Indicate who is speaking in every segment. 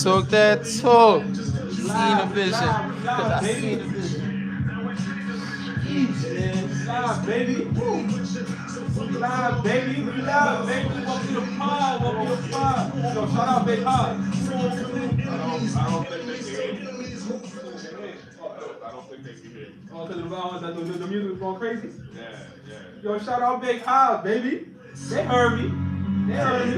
Speaker 1: Talk that talk. Seen a
Speaker 2: We
Speaker 1: vision.
Speaker 2: live, we
Speaker 1: Cause I
Speaker 2: live,
Speaker 1: seen
Speaker 2: baby.
Speaker 1: a vision.
Speaker 2: Jeez, man. We live, baby. Woo. We live, baby. We live, baby. Welcome to the pod. Welcome to the pod. Yo, shout out Big Hot.
Speaker 3: I don't think they can hear you.
Speaker 2: Hey,
Speaker 3: I don't think they can hear you.
Speaker 2: oh, because the music was going crazy.
Speaker 3: Yeah, yeah.
Speaker 2: Yo, shout out Big Hot, baby. They heard me. They heard me.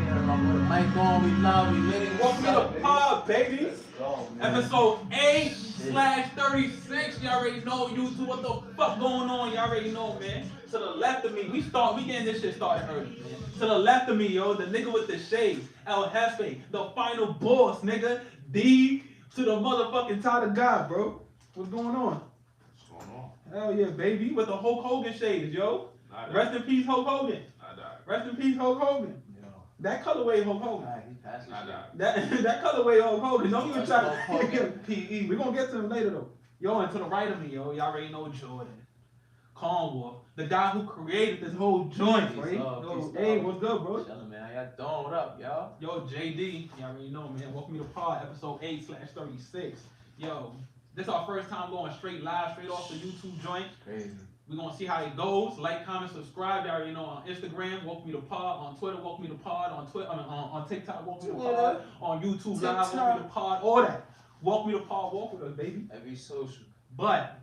Speaker 1: Yeah, my boy, mic on, we live, we lit it.
Speaker 2: Welcome to the pod, baby.
Speaker 1: Let's go, man.
Speaker 2: Episode 8/36. You already know YouTube. What the fuck going on? You already know, man. To the left of me, we getting this shit started early, man. To the left of me, yo, the nigga with the shades, El Jefe, the final boss, nigga. D to the motherfucking top of God, bro. What's going on?
Speaker 3: What's going on?
Speaker 2: Hell yeah, baby. With the Hulk Hogan shades, yo.
Speaker 3: I
Speaker 2: Rest in peace, Hulk Hogan.
Speaker 3: died.
Speaker 2: Rest in peace, Hulk Hogan.
Speaker 1: Yo,
Speaker 2: That colorway Hulk Hogan.
Speaker 1: he passed
Speaker 3: I
Speaker 1: the
Speaker 3: died.
Speaker 2: That colorway Hulk Hogan. Don't even try.
Speaker 1: Hulk Hogan, PE.
Speaker 2: We're gonna get to him later though. Yo, and to the right of me, yo, y'all already know Jordan. Cornwall, the guy who created this whole joint,
Speaker 1: Peace
Speaker 2: right?
Speaker 1: love,
Speaker 2: Yo,
Speaker 1: peace
Speaker 2: hey,
Speaker 1: love.
Speaker 2: what's good, bro?
Speaker 1: Chillin', man. How y'all doing? What up, y'all?
Speaker 2: Yo, JD, y'all already know, man. Welcome to the pod, episode 8/36. Yo, this our first time going straight live, straight off the YouTube joint.
Speaker 1: Crazy.
Speaker 2: We're gonna see how it goes. Like, comment, subscribe. Y'all already know on Instagram, welcome me to pod. On Twitter, welcome me to pod. On Twitter, on TikTok, welcome me to pod. On YouTube Live, welcome me to pod. All that. Welcome me to pod. Walk with us, baby.
Speaker 1: Every social.
Speaker 2: But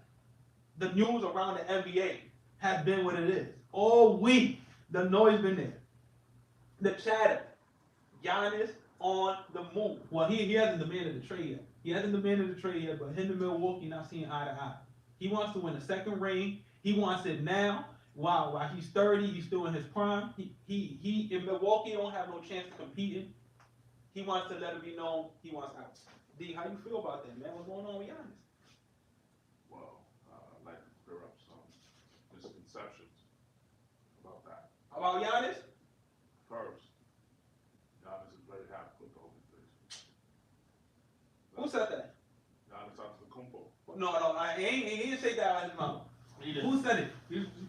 Speaker 2: the news around the NBA has been what it is. All week, the noise been there. The chatter. Giannis on the move. Well, he hasn't demanded the trade yet. He hasn't demanded the trade yet, but him and Milwaukee not seeing eye to eye. He wants to win the second ring. He wants it now. While he's 30, he's still in his prime. He if Milwaukee don't have no chance of competing, he wants to let it be known he wants out. D, how you feel about that, man? What's going on with Giannis?
Speaker 3: Well, I'd like to clear up some misconceptions about that.
Speaker 2: About Giannis?
Speaker 3: First, Giannis is very happy with the organization.
Speaker 2: Who said that?
Speaker 3: Giannis Antetokounmpo.
Speaker 2: No, he didn't say that out of his mouth. Who said it?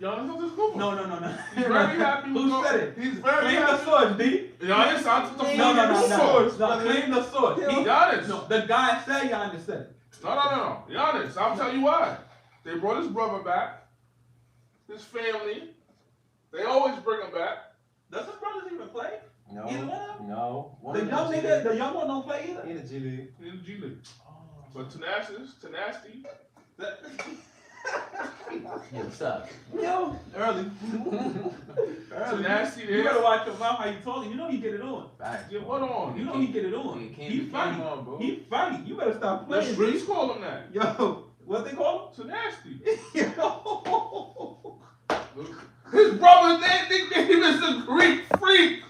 Speaker 3: Giannis Antetokounmpo.
Speaker 2: No.
Speaker 3: He's very happy with
Speaker 2: Who said it?
Speaker 3: He's very
Speaker 2: Claim the
Speaker 3: happy.
Speaker 2: source, B.
Speaker 3: Giannis Antetokounmpo.
Speaker 2: No. Claim the source.
Speaker 3: Giannis.
Speaker 2: No, the guy said Giannis said it.
Speaker 3: No. Giannis, I'll tell you why. They brought his brother back, his family. They always bring him back.
Speaker 2: Does his brothers even play?
Speaker 1: No.
Speaker 2: Either one of them?
Speaker 1: No.
Speaker 2: The young nigga, the young one don't play either.
Speaker 1: In the G League.
Speaker 3: In the G League. But Tenacity.
Speaker 1: Yeah, what's up?
Speaker 2: Yo, early.
Speaker 3: Tenacity
Speaker 2: You better
Speaker 3: there.
Speaker 2: watch your mouth how you talking. You know he get it on.
Speaker 1: Facts.
Speaker 3: Yeah, what on?
Speaker 2: You know he get it on.
Speaker 1: Yeah, can't
Speaker 2: He
Speaker 1: be
Speaker 2: fight.
Speaker 1: on, bro.
Speaker 2: He fight. You better stop
Speaker 3: The
Speaker 2: playing.
Speaker 3: streets call him that.
Speaker 2: Yo, what they call
Speaker 3: Tenacity.
Speaker 2: him? Yo.
Speaker 3: His brother, they think that he was a Greek freak.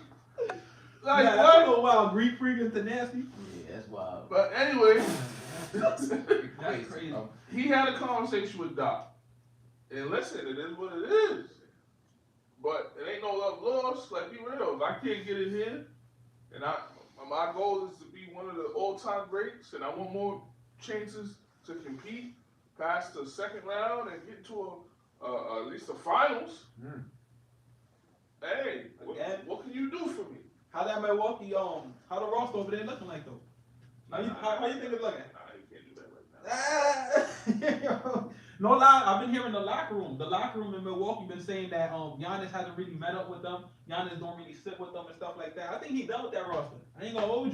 Speaker 3: Like
Speaker 2: Yeah, that's a
Speaker 3: what?
Speaker 2: little wild. Greek freak into nasty.
Speaker 1: Yeah, that's wild.
Speaker 3: But anyway,
Speaker 2: That's crazy.
Speaker 1: bro.
Speaker 3: he had a conversation with Doc. And listen, it is what it is. But it ain't no love lost. Like, be real. If I can't get in here, and my goal is to be one of the all-time greats, and I want more chances to compete past the second round and get to at least the finals.
Speaker 1: Mm.
Speaker 3: Hey,
Speaker 2: Again?
Speaker 3: what can you do for me?
Speaker 2: How that Milwaukee how the roster over there looking like though? How you think it's looking?
Speaker 3: Nah, you can't do that right now.
Speaker 2: No lie, I've been hearing the locker room. The locker room in Milwaukee been saying that Giannis hasn't really met up with them. Giannis don't really sit with them and stuff like that. I think he done with that roster. I ain't gonna hold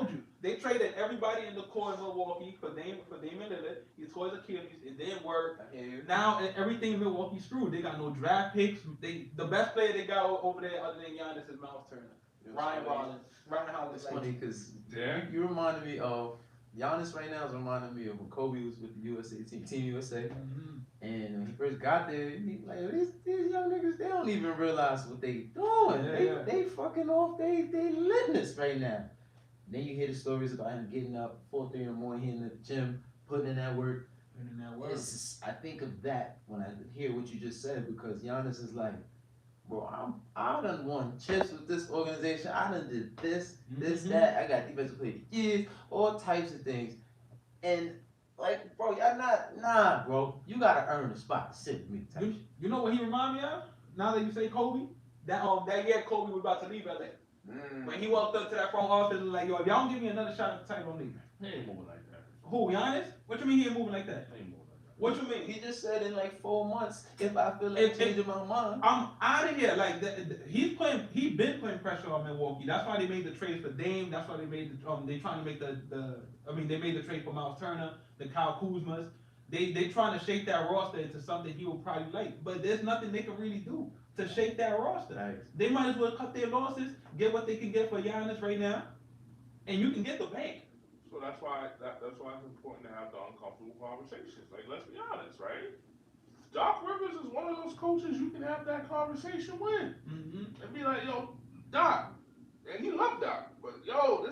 Speaker 2: you. They traded everybody in the core in Milwaukee for Damian Lillard. He tore his Achilles. It didn't work.
Speaker 1: I hear you.
Speaker 2: Now everything in Milwaukee screwed. They got no draft picks. The best player they got over there other than Giannis is Miles Turner. Ryan Rollins. Ryan Hollins.
Speaker 1: It's funny because
Speaker 3: Yeah.
Speaker 1: you reminded me of Giannis right now is reminding me of when Kobe was with the USA Team USA.
Speaker 2: Mhm.
Speaker 1: And when he first got there, he like these young niggas, they don't even realize what they doing.
Speaker 2: Yeah.
Speaker 1: They fucking off, they litness right now. Then you hear the stories about him getting up 4:30 in the morning, hitting the gym, putting in that work.
Speaker 2: Putting in that work.
Speaker 1: It's just, I think of that when I hear what you just said because Giannis is like, bro, I done won chips with this organization. I done did this,
Speaker 2: Mhm.
Speaker 1: that. I got defensive player of the year, all types of things. And like, bro, y'all nah, bro. You gotta earn a spot to sit with me.
Speaker 2: You know what he remind me of? Now that you say Kobe, that year Kobe was about to leave LA. When he walked up to that front office, like, yo, if y'all don't give me another shot at the title, I'm leaving.
Speaker 3: He ain't moving like that.
Speaker 2: Who, Giannis? What you mean he ain't moving like that?
Speaker 3: He ain't moving like that.
Speaker 2: What you mean?
Speaker 1: He just said in like 4 months, if I feel like
Speaker 2: If-
Speaker 1: changing my mind.
Speaker 2: I'm out of here. Like he been putting pressure on Milwaukee. That's why they made the trade for Dame. That's why they made they trying to make they made the trade for Miles Turner, the Kyle Kuzmas. They trying to shape that roster into something he will probably like. But there's nothing they can really do to shape that roster.
Speaker 1: Nice.
Speaker 2: They might as well cut their losses, get what they can get for Giannis right now, and you can get the bank.
Speaker 3: So that's why it's important to have the uncomfortable conversations. Like, let's be honest, right? Doc Rivers is one of those coaches you can have that conversation with
Speaker 2: Mm-hmm.
Speaker 3: and be like, yo, Doc, and he loved Doc, but yo,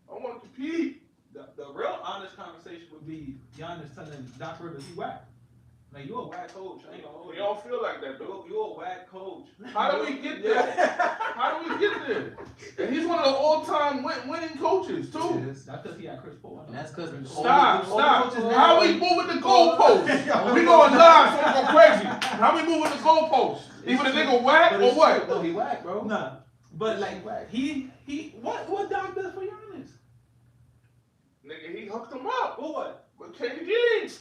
Speaker 3: I want to compete.
Speaker 2: The real honest conversation would be Giannis telling Doc Rivers he whack. Like, you a whack coach. I ain't gonna hold
Speaker 3: We
Speaker 2: you.
Speaker 3: don't feel like that though.
Speaker 2: You a whack coach.
Speaker 3: How do we get there? How do we get there? And he's one of the all-time winning coaches too.
Speaker 1: Yes.
Speaker 2: That's because he had Chris Paul.
Speaker 1: And that's because
Speaker 3: Stop. How we moving the goalposts? We going live, so we go crazy. How we moving the goalposts? Even a nigga whack or what?
Speaker 1: No, he whack, bro.
Speaker 2: Nah, but like
Speaker 1: Whack.
Speaker 2: he what Doc does for Giannis?
Speaker 3: Nigga, he hooked him up
Speaker 2: For what?
Speaker 3: with KG.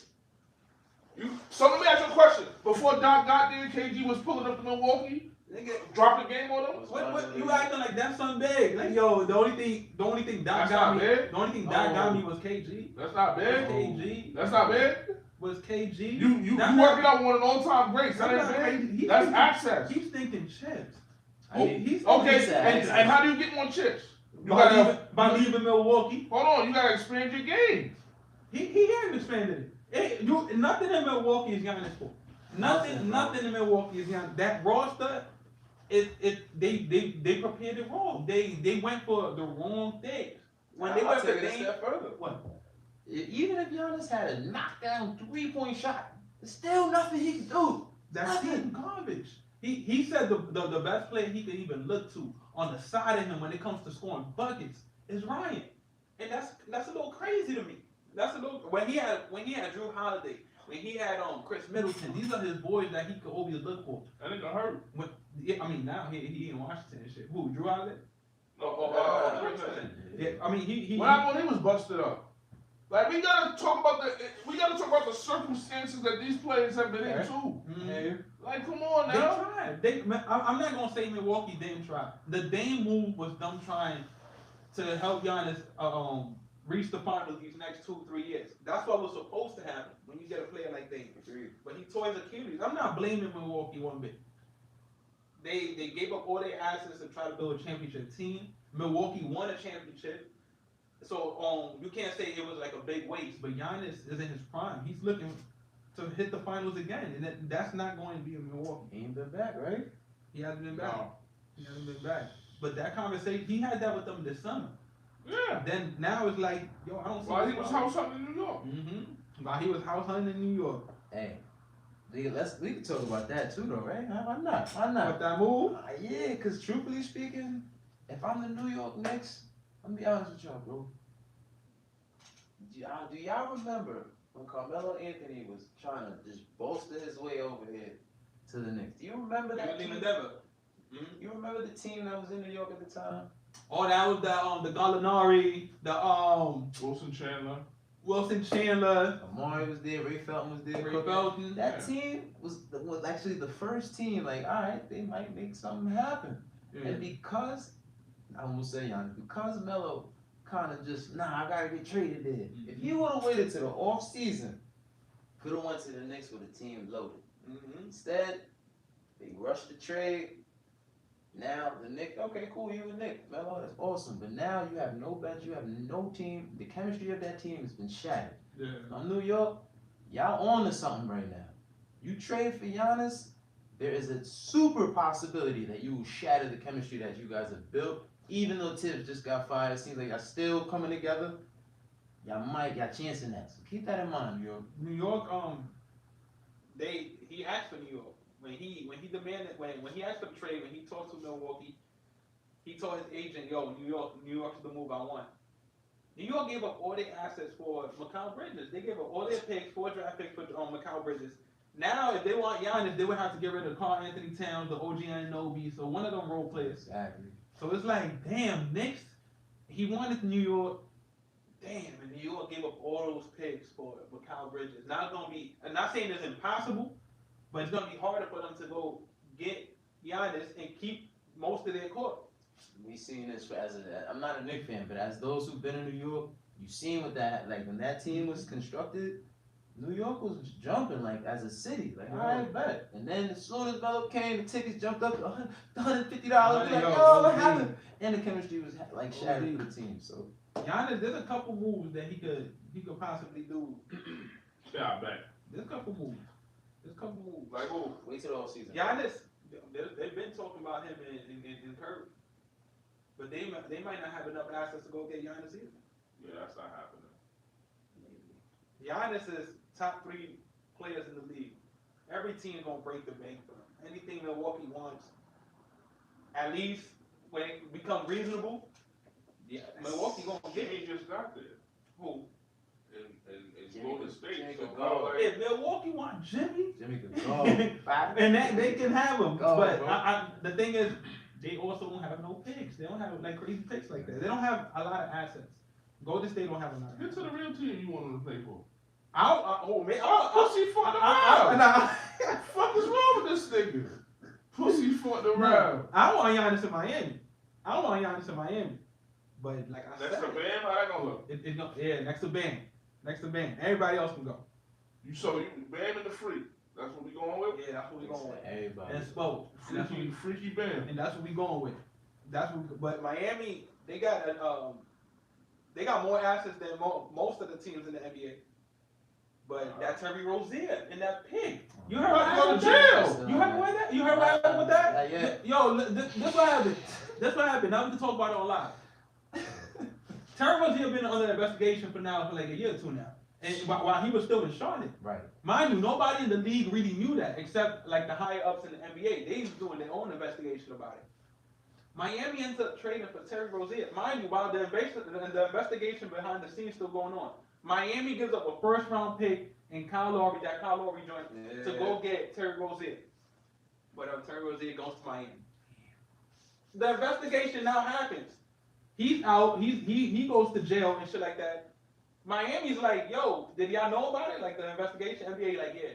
Speaker 3: So let me ask you a question. Before Doc got there, KG was pulling up to Milwaukee,
Speaker 2: Nigga,
Speaker 3: dropped the game on him.
Speaker 2: what you acting like that's something big? Like, yo, the only thing Doc
Speaker 3: That's
Speaker 2: got
Speaker 3: not
Speaker 2: me,
Speaker 3: big.
Speaker 2: the only thing Doc got me was KG.
Speaker 3: That's not big.
Speaker 2: KG
Speaker 3: That's not big.
Speaker 2: was KG.
Speaker 3: You
Speaker 2: That's
Speaker 3: working out one of the all-time greats. That
Speaker 2: That's not
Speaker 3: ain't
Speaker 2: crazy.
Speaker 3: big. That's access.
Speaker 2: He's thinking chips.
Speaker 3: Oh,
Speaker 2: He's
Speaker 3: Okay,
Speaker 1: He's
Speaker 3: and how do you get more chips? You
Speaker 2: by leaving Milwaukee.
Speaker 3: Hold on, you gotta expand your game.
Speaker 2: He hasn't expanded it. Nothing in Milwaukee is Giannis for. Nothing in Milwaukee is Giannis. That roster, they prepared it wrong. They went for the wrong things. When they
Speaker 1: I'll
Speaker 2: went for
Speaker 1: take it a
Speaker 2: Dame,
Speaker 1: step further.
Speaker 2: what?
Speaker 1: Even if Giannis had a knockdown 3-point shot, there's still nothing he can do.
Speaker 2: That's team garbage. He said the best player he could even look to on the side of him when it comes to scoring buckets is Ryan, and that's a little crazy to me. That's a little when he had Drew Holiday, when he had Chris Middleton. These are his boys that he could always look for.
Speaker 3: That nigga hurt.
Speaker 2: I mean now he in Washington and shit. Who, Drew Holiday?
Speaker 3: Chris
Speaker 2: Middleton. Yeah, I mean he
Speaker 3: What happened when he was busted up? Like we gotta talk about the circumstances that these players have been in too.
Speaker 2: Mhm.
Speaker 3: Like come on
Speaker 2: They
Speaker 3: now.
Speaker 2: tried. I'm not gonna say Milwaukee didn't try. The Dame move was them trying to help Giannis reach the finals these next 2-3 years. That's what was supposed to happen when you get a player like Dame. But he tore his Achilles. I'm not blaming Milwaukee one bit. They gave up all their assets to try to build a championship team. Milwaukee won a championship. So you can't say it was like a big waste. But Giannis is in his prime. He's looking to hit the finals again, and that's not going to be in Milwaukee.
Speaker 1: He ain't been back, right?
Speaker 2: He hasn't been back.
Speaker 3: No.
Speaker 2: He hasn't been back. But that conversation, he had that with them this summer.
Speaker 3: Yeah.
Speaker 2: Then now it's like, yo, I don't see.
Speaker 3: While he was house hunting in New York.
Speaker 2: Mm-hmm. While he was house hunting in New York.
Speaker 1: Hey, we can talk about that too, though, right? Why not? Why
Speaker 2: With
Speaker 1: not?
Speaker 2: that move,
Speaker 1: Yeah, because truthfully speaking, if I'm the New York Knicks, I'm gonna be honest with y'all, bro. Do y'all remember when Carmelo Anthony was trying to just bolster his way over here to the Knicks? Do you remember that team? You remember the team that was in New York at the time?
Speaker 2: Oh, that was the Gallinari, the
Speaker 3: Wilson Chandler.
Speaker 1: Amari was there, Ray Felton was there.
Speaker 2: Ray Felton.
Speaker 1: That team was actually the first team. Like, all right, they might make something happen.
Speaker 2: Yeah.
Speaker 1: And because I almost say Giannis, because Melo kind of just I gotta get traded there.
Speaker 2: Mm-hmm.
Speaker 1: If he would have waited to the off season, could have went to the Knicks with a team loaded.
Speaker 2: Mm-hmm.
Speaker 1: Instead, they rushed the trade. Now the Knicks, okay, cool, you a Knicks, Melo, that's awesome. But now you have no bench, you have no team. The chemistry of that team has been shattered.
Speaker 2: Yeah.
Speaker 1: I'm New York, y'all on to something right now. You trade for Giannis, there is a super possibility that you will shatter the chemistry that you guys have built. Even though Tibbs just got fired, it seems like y'all still coming together. Y'all chancing that. So keep that in mind, New York.
Speaker 2: New York, he asked for New York. When he demanded when he asked for the trade, when he talked to Milwaukee, he told his agent, yo, New York's the move I want. New York gave up all their assets for Mikal Bridges. They gave up all their picks, 4 draft picks for Mikal Bridges. Now, if they want Giannis, they would have to get rid of Karl Anthony Towns, the OG Anunoby, so one of them role players.
Speaker 1: Exactly.
Speaker 2: So it's like, damn, Knicks, he wanted New York. Damn, and New York gave up all those picks for Mikal Bridges. Now it's gonna be, I'm not saying it's impossible, but it's gonna be harder for them to go get Giannis and keep most of their core.
Speaker 1: We seen this I'm not a Knicks fan, but as those who've been in New York, you seen what that, like when that team was constructed, New York was jumping like as a city, like all right, bet. And then as soon as Melo came, the tickets jumped up to $150. Like yo, what happened? And the chemistry was like shattered for the team. So
Speaker 2: Giannis, there's a couple moves that he could possibly do.
Speaker 3: Yeah, I bet.
Speaker 2: There's a couple moves.
Speaker 3: Like who?
Speaker 1: wait till the whole season.
Speaker 2: Giannis, they've been talking about him in Curry, but they might not have enough assets to go get Giannis either.
Speaker 3: Yeah, that's not happening.
Speaker 2: Giannis is top 3 players in the league. Every team gonna break the bank for him. Anything Milwaukee wants, at least when it becomes reasonable, Milwaukee gonna get
Speaker 3: Jimmy
Speaker 2: it.
Speaker 3: just got there.
Speaker 2: Who?
Speaker 3: In
Speaker 1: Jimmy
Speaker 3: Golden
Speaker 1: could-
Speaker 3: State.
Speaker 1: Jimmy
Speaker 3: So
Speaker 1: could
Speaker 3: how,
Speaker 1: go.
Speaker 3: like,
Speaker 2: If Milwaukee want Jimmy,
Speaker 1: Jimmy could go.
Speaker 2: and that they can have him.
Speaker 1: Go,
Speaker 2: But
Speaker 1: bro.
Speaker 2: the thing is, they also don't have no picks. They don't have like crazy picks like that. They don't have a lot of assets. Golden State don't have a lot of
Speaker 3: get to
Speaker 2: assets.
Speaker 3: the real team you want them to play for.
Speaker 2: Pussy
Speaker 3: fucking around.
Speaker 2: I
Speaker 3: Fuck is wrong with this nigga? Pussy fucked around.
Speaker 2: don't want Giannis in Miami. But like I
Speaker 3: That's
Speaker 2: said,
Speaker 3: the band. How that gonna look?
Speaker 2: yeah, next to Bam. Everybody else can go.
Speaker 3: You Bam in the freak. That's what we going with.
Speaker 2: Yeah, that's what we going with.
Speaker 1: Everybody.
Speaker 2: And Spo. That's what we,
Speaker 3: Freaky Bam.
Speaker 2: and that's what we going with. But Miami, they got more assets than most of the teams in the NBA. But that Terry Rozier and that pig. You heard what happened with that? You heard what happened with that?
Speaker 1: Yeah.
Speaker 2: Yo, this what happened. Now we can talk about it on live. Terry Rozier been under investigation for like a year or two now. And while he was still in Charlotte.
Speaker 1: Right.
Speaker 2: Mind you, nobody in the league really knew that except like the higher ups in the NBA. They was doing their own investigation about it. Miami ends up trading for Terry Rozier. Mind you, while the investigation behind the scenes still going on, Miami gives up a first round pick and Kyle Lowry joint to go get Terry Rozier. But Terry Rozier goes to Miami. The investigation now happens. He's out. He goes to jail and shit like that. Miami's like, yo, did y'all know about it? Like the investigation? NBA like, yeah.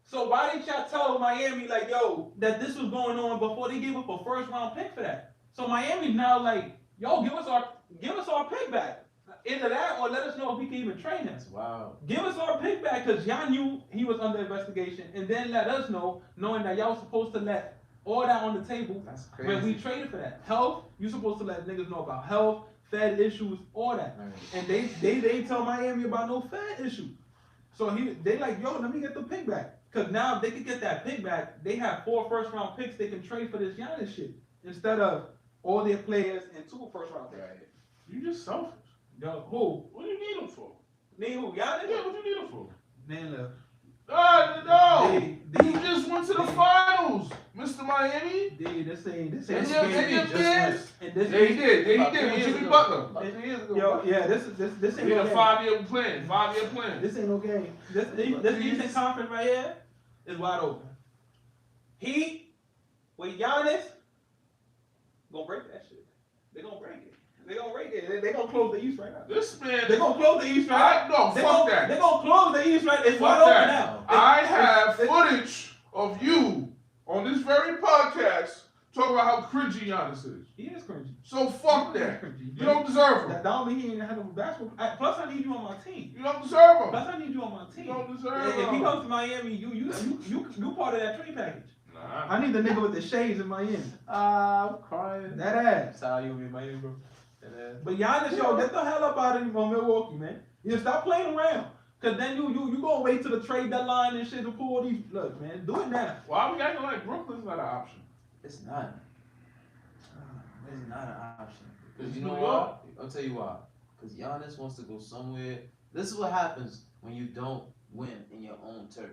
Speaker 2: So why didn't y'all tell Miami like, yo, that this was going on before they gave up a first round pick for that? So Miami's now like, yo, give us our pick back. Either that or let us know if we can even trade him.
Speaker 1: That's wild.
Speaker 2: Give us our pick back because y'all knew he was under investigation, and then let us know, knowing that y'all was supposed to let all that on the table
Speaker 1: That's crazy.
Speaker 2: when we traded for that. Health, you supposed to let niggas know about health, Fed issues, all that.
Speaker 1: Right.
Speaker 2: And they tell Miami about no Fed issue. So they like, yo, let me get the pick back. Because now if they can get that pick back, they have 4 first round picks they can trade for this Giannis shit. Instead of all their players and 2 first round picks.
Speaker 1: Right.
Speaker 3: You just selfish.
Speaker 2: Yo, who?
Speaker 3: What do you need them for?
Speaker 2: Need who?
Speaker 3: Yeah,
Speaker 2: Giannis?
Speaker 3: what you need them for?
Speaker 2: Man, look.
Speaker 3: No.
Speaker 2: They-
Speaker 3: You just went to the finals, Mr. Miami.
Speaker 2: This ain't
Speaker 3: And
Speaker 2: this
Speaker 3: your
Speaker 2: game.
Speaker 3: fans.
Speaker 2: And this
Speaker 3: Yeah, he did.
Speaker 1: About
Speaker 3: With
Speaker 1: 3 years
Speaker 3: Jimmy
Speaker 1: ago.
Speaker 3: Butler.
Speaker 1: About 3 years ago.
Speaker 2: Yo, yeah, this
Speaker 3: He
Speaker 2: ain't
Speaker 3: had
Speaker 2: no
Speaker 3: a
Speaker 2: game.
Speaker 3: 5-year plan. 5-year plan.
Speaker 2: This ain't no game. This Eastern Conference right here is wide open. Heat with Giannis gonna break that shit. They gonna break it. They gonna close the East right now.
Speaker 3: This man.
Speaker 2: They gonna close the East right now.
Speaker 3: No, fuck that.
Speaker 2: They gonna close the East right. It's
Speaker 3: Fuck
Speaker 2: wide open
Speaker 3: that.
Speaker 2: now.
Speaker 3: I have footage of you on this very podcast talking about how cringy Giannis is.
Speaker 2: He is cringy.
Speaker 3: So fuck
Speaker 2: He is
Speaker 3: that.
Speaker 2: cringy.
Speaker 3: You don't deserve him.
Speaker 2: That don't mean he ain't had no basketball. Plus, I need you on my team.
Speaker 3: You don't deserve him.
Speaker 2: Plus, I need you on my
Speaker 3: You
Speaker 2: team.
Speaker 3: don't deserve
Speaker 2: If he
Speaker 3: him.
Speaker 2: comes to Miami, you part of that trade package.
Speaker 3: Nah.
Speaker 2: I need the nigga with the shades in Miami.
Speaker 1: I'm crying.
Speaker 2: That ass.
Speaker 1: That's how you be Miami, bro. That ass.
Speaker 2: But Giannis, yo, get the hell up out of Milwaukee, man. You stop playing around. Cause then you gonna wait till the trade deadline and shit to pull all these. Look, man, do it now.
Speaker 3: Why we acting like Brooklyn's not an option?
Speaker 1: It's not. It's not an option. Because
Speaker 3: It's
Speaker 1: you know
Speaker 3: New
Speaker 1: why?
Speaker 3: York.
Speaker 1: I'll tell you why. Because Giannis wants to go somewhere. This is what happens when you don't win in your own turf.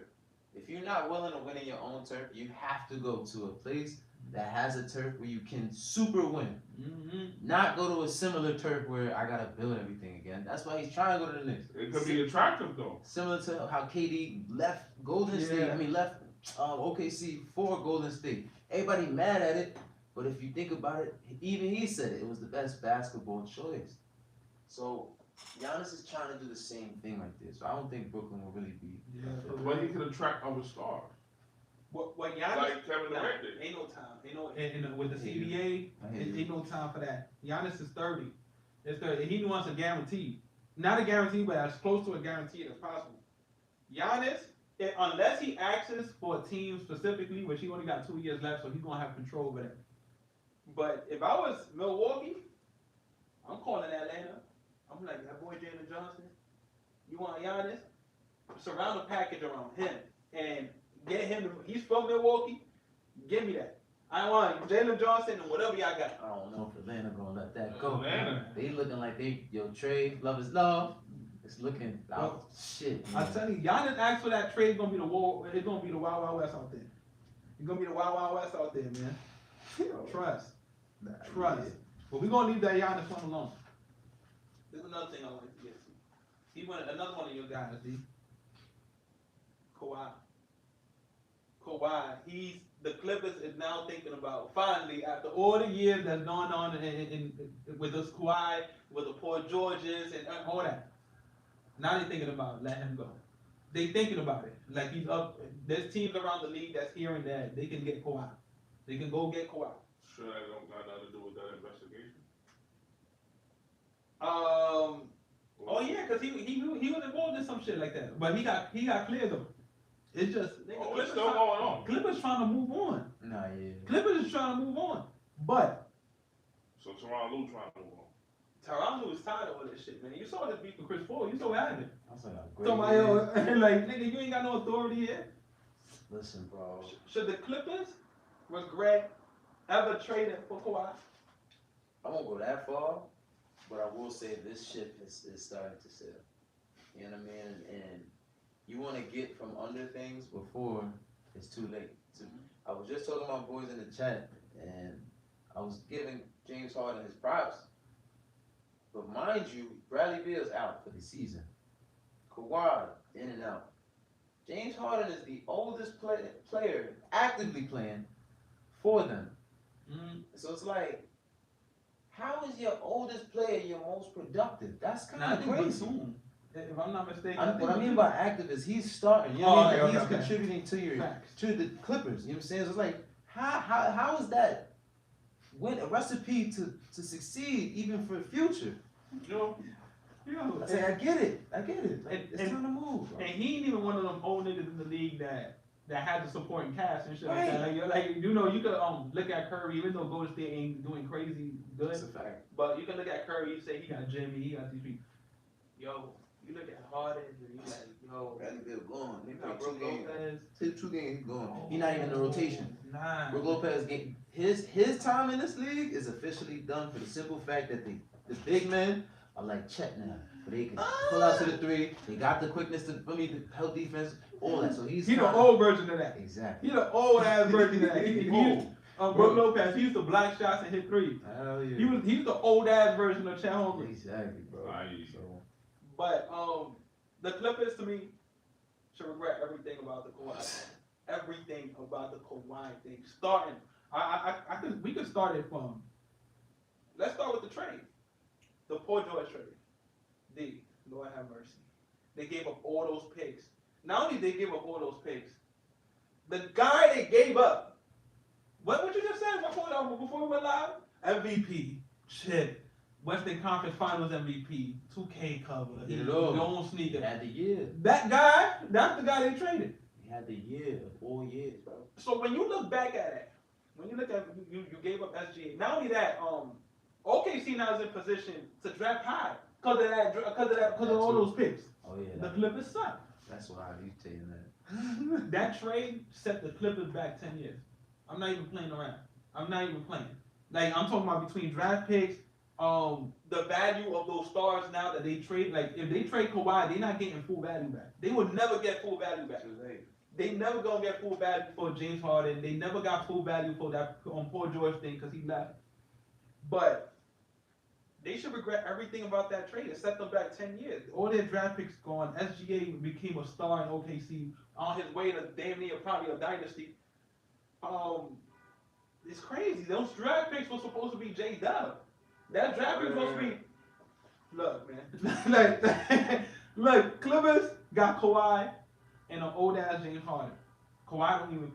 Speaker 1: If you're not willing to win in your own turf, you have to go to a place that has a turf where you can super win.
Speaker 2: Mm-hmm.
Speaker 1: Not go to a similar turf where I gotta build everything again. That's why he's trying to go to the Knicks.
Speaker 3: It could be attractive though.
Speaker 1: Similar to how KD left Golden State.
Speaker 2: Yeah.
Speaker 1: I mean left OKC for Golden State. Everybody mad at it, But if you think about it, even he said it was the best basketball choice. So Giannis is trying to do the same thing right there. So I don't think Brooklyn will really be.
Speaker 3: But he can attract other stars.
Speaker 2: What Giannis?
Speaker 3: Like Kevin
Speaker 2: Nah,
Speaker 3: Durant did.
Speaker 2: ain't no time. Ain't no and with the CBA,
Speaker 1: I hear you.
Speaker 2: ain't no time for that. Giannis is 30. It's 30. He wants a guarantee. Not a guarantee, but as close to a guarantee as possible. Giannis, unless he asks for a team specifically, which he only got 2 years left, so he's gonna have control over that. But if I was Milwaukee, I'm calling Atlanta. I'm like, that boy Jalen Johnson, you want Giannis? Surround the package around him and get him to, he's from Milwaukee, give me that. I want Jalen Johnson and whatever y'all got.
Speaker 1: I don't know if Atlanta gonna let that go.
Speaker 3: Atlanta.
Speaker 1: They looking like trade, love is love. It's looking out shit.
Speaker 2: I
Speaker 1: Man.
Speaker 2: tell you, Giannis asked for that trade. It's gonna be the war. It's gonna be the Wild Wild West out there. It's gonna be the Wild Wild West out there, man. Trust. Trust. But we're gonna leave that Giannis one alone. There's another thing I wanted to get to. He went another one of your guys, D. Kawhi. He's the Clippers is now thinking about finally after all the years that's gone on with this Kawhi, with the Paul Georges and all that. Now they're thinking about letting him go. They thinking about it. Like he's up. There's teams around the league that's hearing that they can get Kawhi. They can go get Kawhi.
Speaker 3: Sure, that don't got nothing to do with that investigation.
Speaker 2: Oh yeah, because he was involved in some shit like that, but he got cleared though. It's just nigga,
Speaker 3: It's still going on.
Speaker 2: Clippers trying to move on.
Speaker 1: Nah, yeah.
Speaker 2: Clippers is trying to move on, but
Speaker 3: So Teron Lue trying to move on.
Speaker 2: Toronto is tired of all this shit, man. You saw this beef with Chris Paul. You saw what happened.
Speaker 1: That's like a great.
Speaker 2: Somebody else, like nigga, you ain't got no authority here.
Speaker 1: Listen, bro.
Speaker 2: Should the Clippers regret ever trading for Kawhi?
Speaker 1: I won't go that far, but I will say this ship is starting to sail. You know what I mean? And you want to get from under things before it's too late. I was just talking to my boys in the chat, and I was giving James Harden his props. But mind you, Bradley Beal's out for the season. Kawhi, in and out. James Harden is the oldest player actively playing for them.
Speaker 2: Mm-hmm.
Speaker 1: So it's like, how is your oldest player your most productive? That's kind
Speaker 2: I
Speaker 1: of
Speaker 2: think
Speaker 1: crazy.
Speaker 2: Batum, if I'm not mistaken.
Speaker 1: What I mean by active is he's starting. You know what I mean?
Speaker 2: okay,
Speaker 1: He's
Speaker 2: okay.
Speaker 1: contributing to your
Speaker 2: Facts.
Speaker 1: to the Clippers. You know what I'm saying? So it's like, how is that a recipe to succeed even for the future?
Speaker 3: You know,
Speaker 1: I say I get it. Like, it's time to move. Bro.
Speaker 2: And he ain't even one of them old niggas in the league that had the supporting cast and shit
Speaker 1: Right.
Speaker 2: like that. You could look at Curry, even though Golden State ain't doing crazy good.
Speaker 1: That's a fact.
Speaker 2: But you can look at Curry, you say he got Jimmy, he got these people. Yo, you look at Harden and you like, yo,
Speaker 1: Bradley Beal gone. They
Speaker 2: you
Speaker 1: played
Speaker 2: got Brook
Speaker 1: 2 games.
Speaker 2: Lopez.
Speaker 1: Take 2 games, he's gone. He's not even in the rotation.
Speaker 2: Nah.
Speaker 1: Brook Lopez game his time in this league is officially done for the simple fact that the big men are like Chet now. But they can pull out to the 3. They got the quickness to help defense, all that. So he's
Speaker 2: the old version of that.
Speaker 1: Exactly.
Speaker 2: He the old ass version of that. He
Speaker 1: Old.
Speaker 2: Brook Lopez, he used to block shots and hit 3s.
Speaker 1: Hell yeah.
Speaker 2: He was the old ass version of Chet Holmgren.
Speaker 1: Exactly, bro.
Speaker 3: Nice.
Speaker 1: So,
Speaker 2: But the Clippers to me should regret everything about the Kawhi thing. Everything about the Kawhi thing. Starting, we could start it from. Let's start with the trade, the Paul George trade. Lord have mercy. They gave up all those picks. Not only they gave up all those picks, the guy they gave up. What you just said before we went live? MVP. Shit. Western Conference Finals MVP, 2K cover,
Speaker 1: Get it all.
Speaker 2: don't
Speaker 1: he
Speaker 2: sneaker.
Speaker 1: had the year.
Speaker 2: That guy, that's the guy they traded.
Speaker 1: He had the year of 4 years, bro.
Speaker 2: So when you look back at it, when you look at you gave up SGA. Not only that, OKC now is in position to draft high because of all those picks.
Speaker 1: Oh yeah.
Speaker 2: The Clippers suck.
Speaker 1: That's why he's taking that.
Speaker 2: That trade set the Clippers back 10 years. I'm not even playing around. I'm not even playing. Like I'm talking about between draft picks, the value of those stars now that they trade. Like if they trade Kawhi, they're not getting full value back. They will never get full value back. They never gonna get full value for James Harden. They never got full value for that Paul George thing because he left. But they should regret everything about that trade. It set them back 10 years. All their draft picks gone. SGA became a star in OKC on his way to damn near probably a dynasty. It's crazy. Those draft picks were supposed to be J Dub. That draft pick was supposed to be. Look, man. Look, Clippers got Kawhi and an old ass James Harden. Kawhi don't even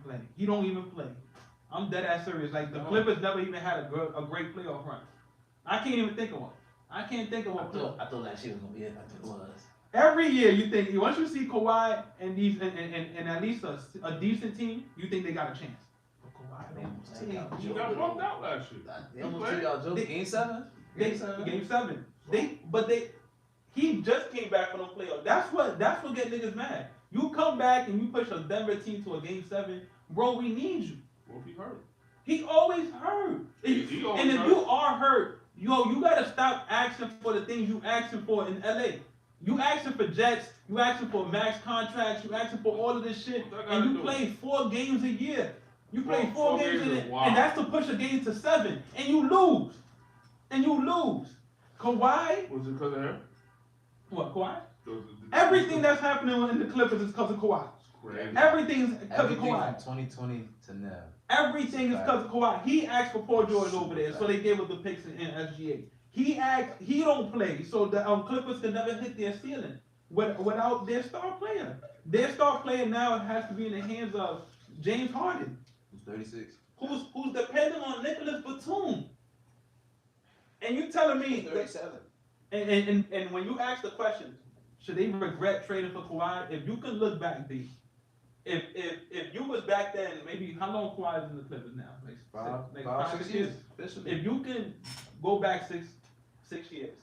Speaker 2: play. He don't even play. I'm dead ass serious. Like the Clippers never even had a great playoff run. I can't even think of one. I can't think of one.
Speaker 1: I thought last year was gonna be it. I think it was.
Speaker 2: Every year you think once you see Kawhi and these and at least a decent team, you think they got a chance. But Kawhi don't play.
Speaker 3: You got bumped out last year.
Speaker 1: They almost took y'all joke. Game 7?
Speaker 2: Game 7. He just came back from the playoffs. That's what get niggas mad. You come back and you push a Denver team to a Game 7, bro. We need you.
Speaker 3: What if he hurt?
Speaker 2: He always hurt.
Speaker 3: He always
Speaker 2: And if
Speaker 3: hurt.
Speaker 2: you are hurt, you gotta stop asking for the things you asking for in LA. You asking for jets, you asking for max contracts, you asking for all of this shit, and you play 4 games a year. You play 4 games a year, and that's to push a game to 7, and you lose. Kawhi,
Speaker 3: Was it because of him?
Speaker 2: what, Kawhi? Everything that's happening in the Clippers is because of Kawhi.
Speaker 3: Crazy.
Speaker 2: Everything's because of
Speaker 1: Everything
Speaker 2: Kawhi.
Speaker 1: from 2020 to now.
Speaker 2: Everything is because of Kawhi. He asked for Paul George over there, so they gave us the picks in SGA. He don't play, so the Clippers can never hit their ceiling without their star player. Their star player now has to be in the hands of James Harden,
Speaker 1: Who's 36?
Speaker 2: who's dependent on Nicholas Batum. And you telling me,
Speaker 1: 37.
Speaker 2: and when you ask the question, should they regret trading for Kawhi? If you can look back, D, if you was back then, maybe how long Kawhi is in the Clippers now? Like 5, 6 years. If you can go back six years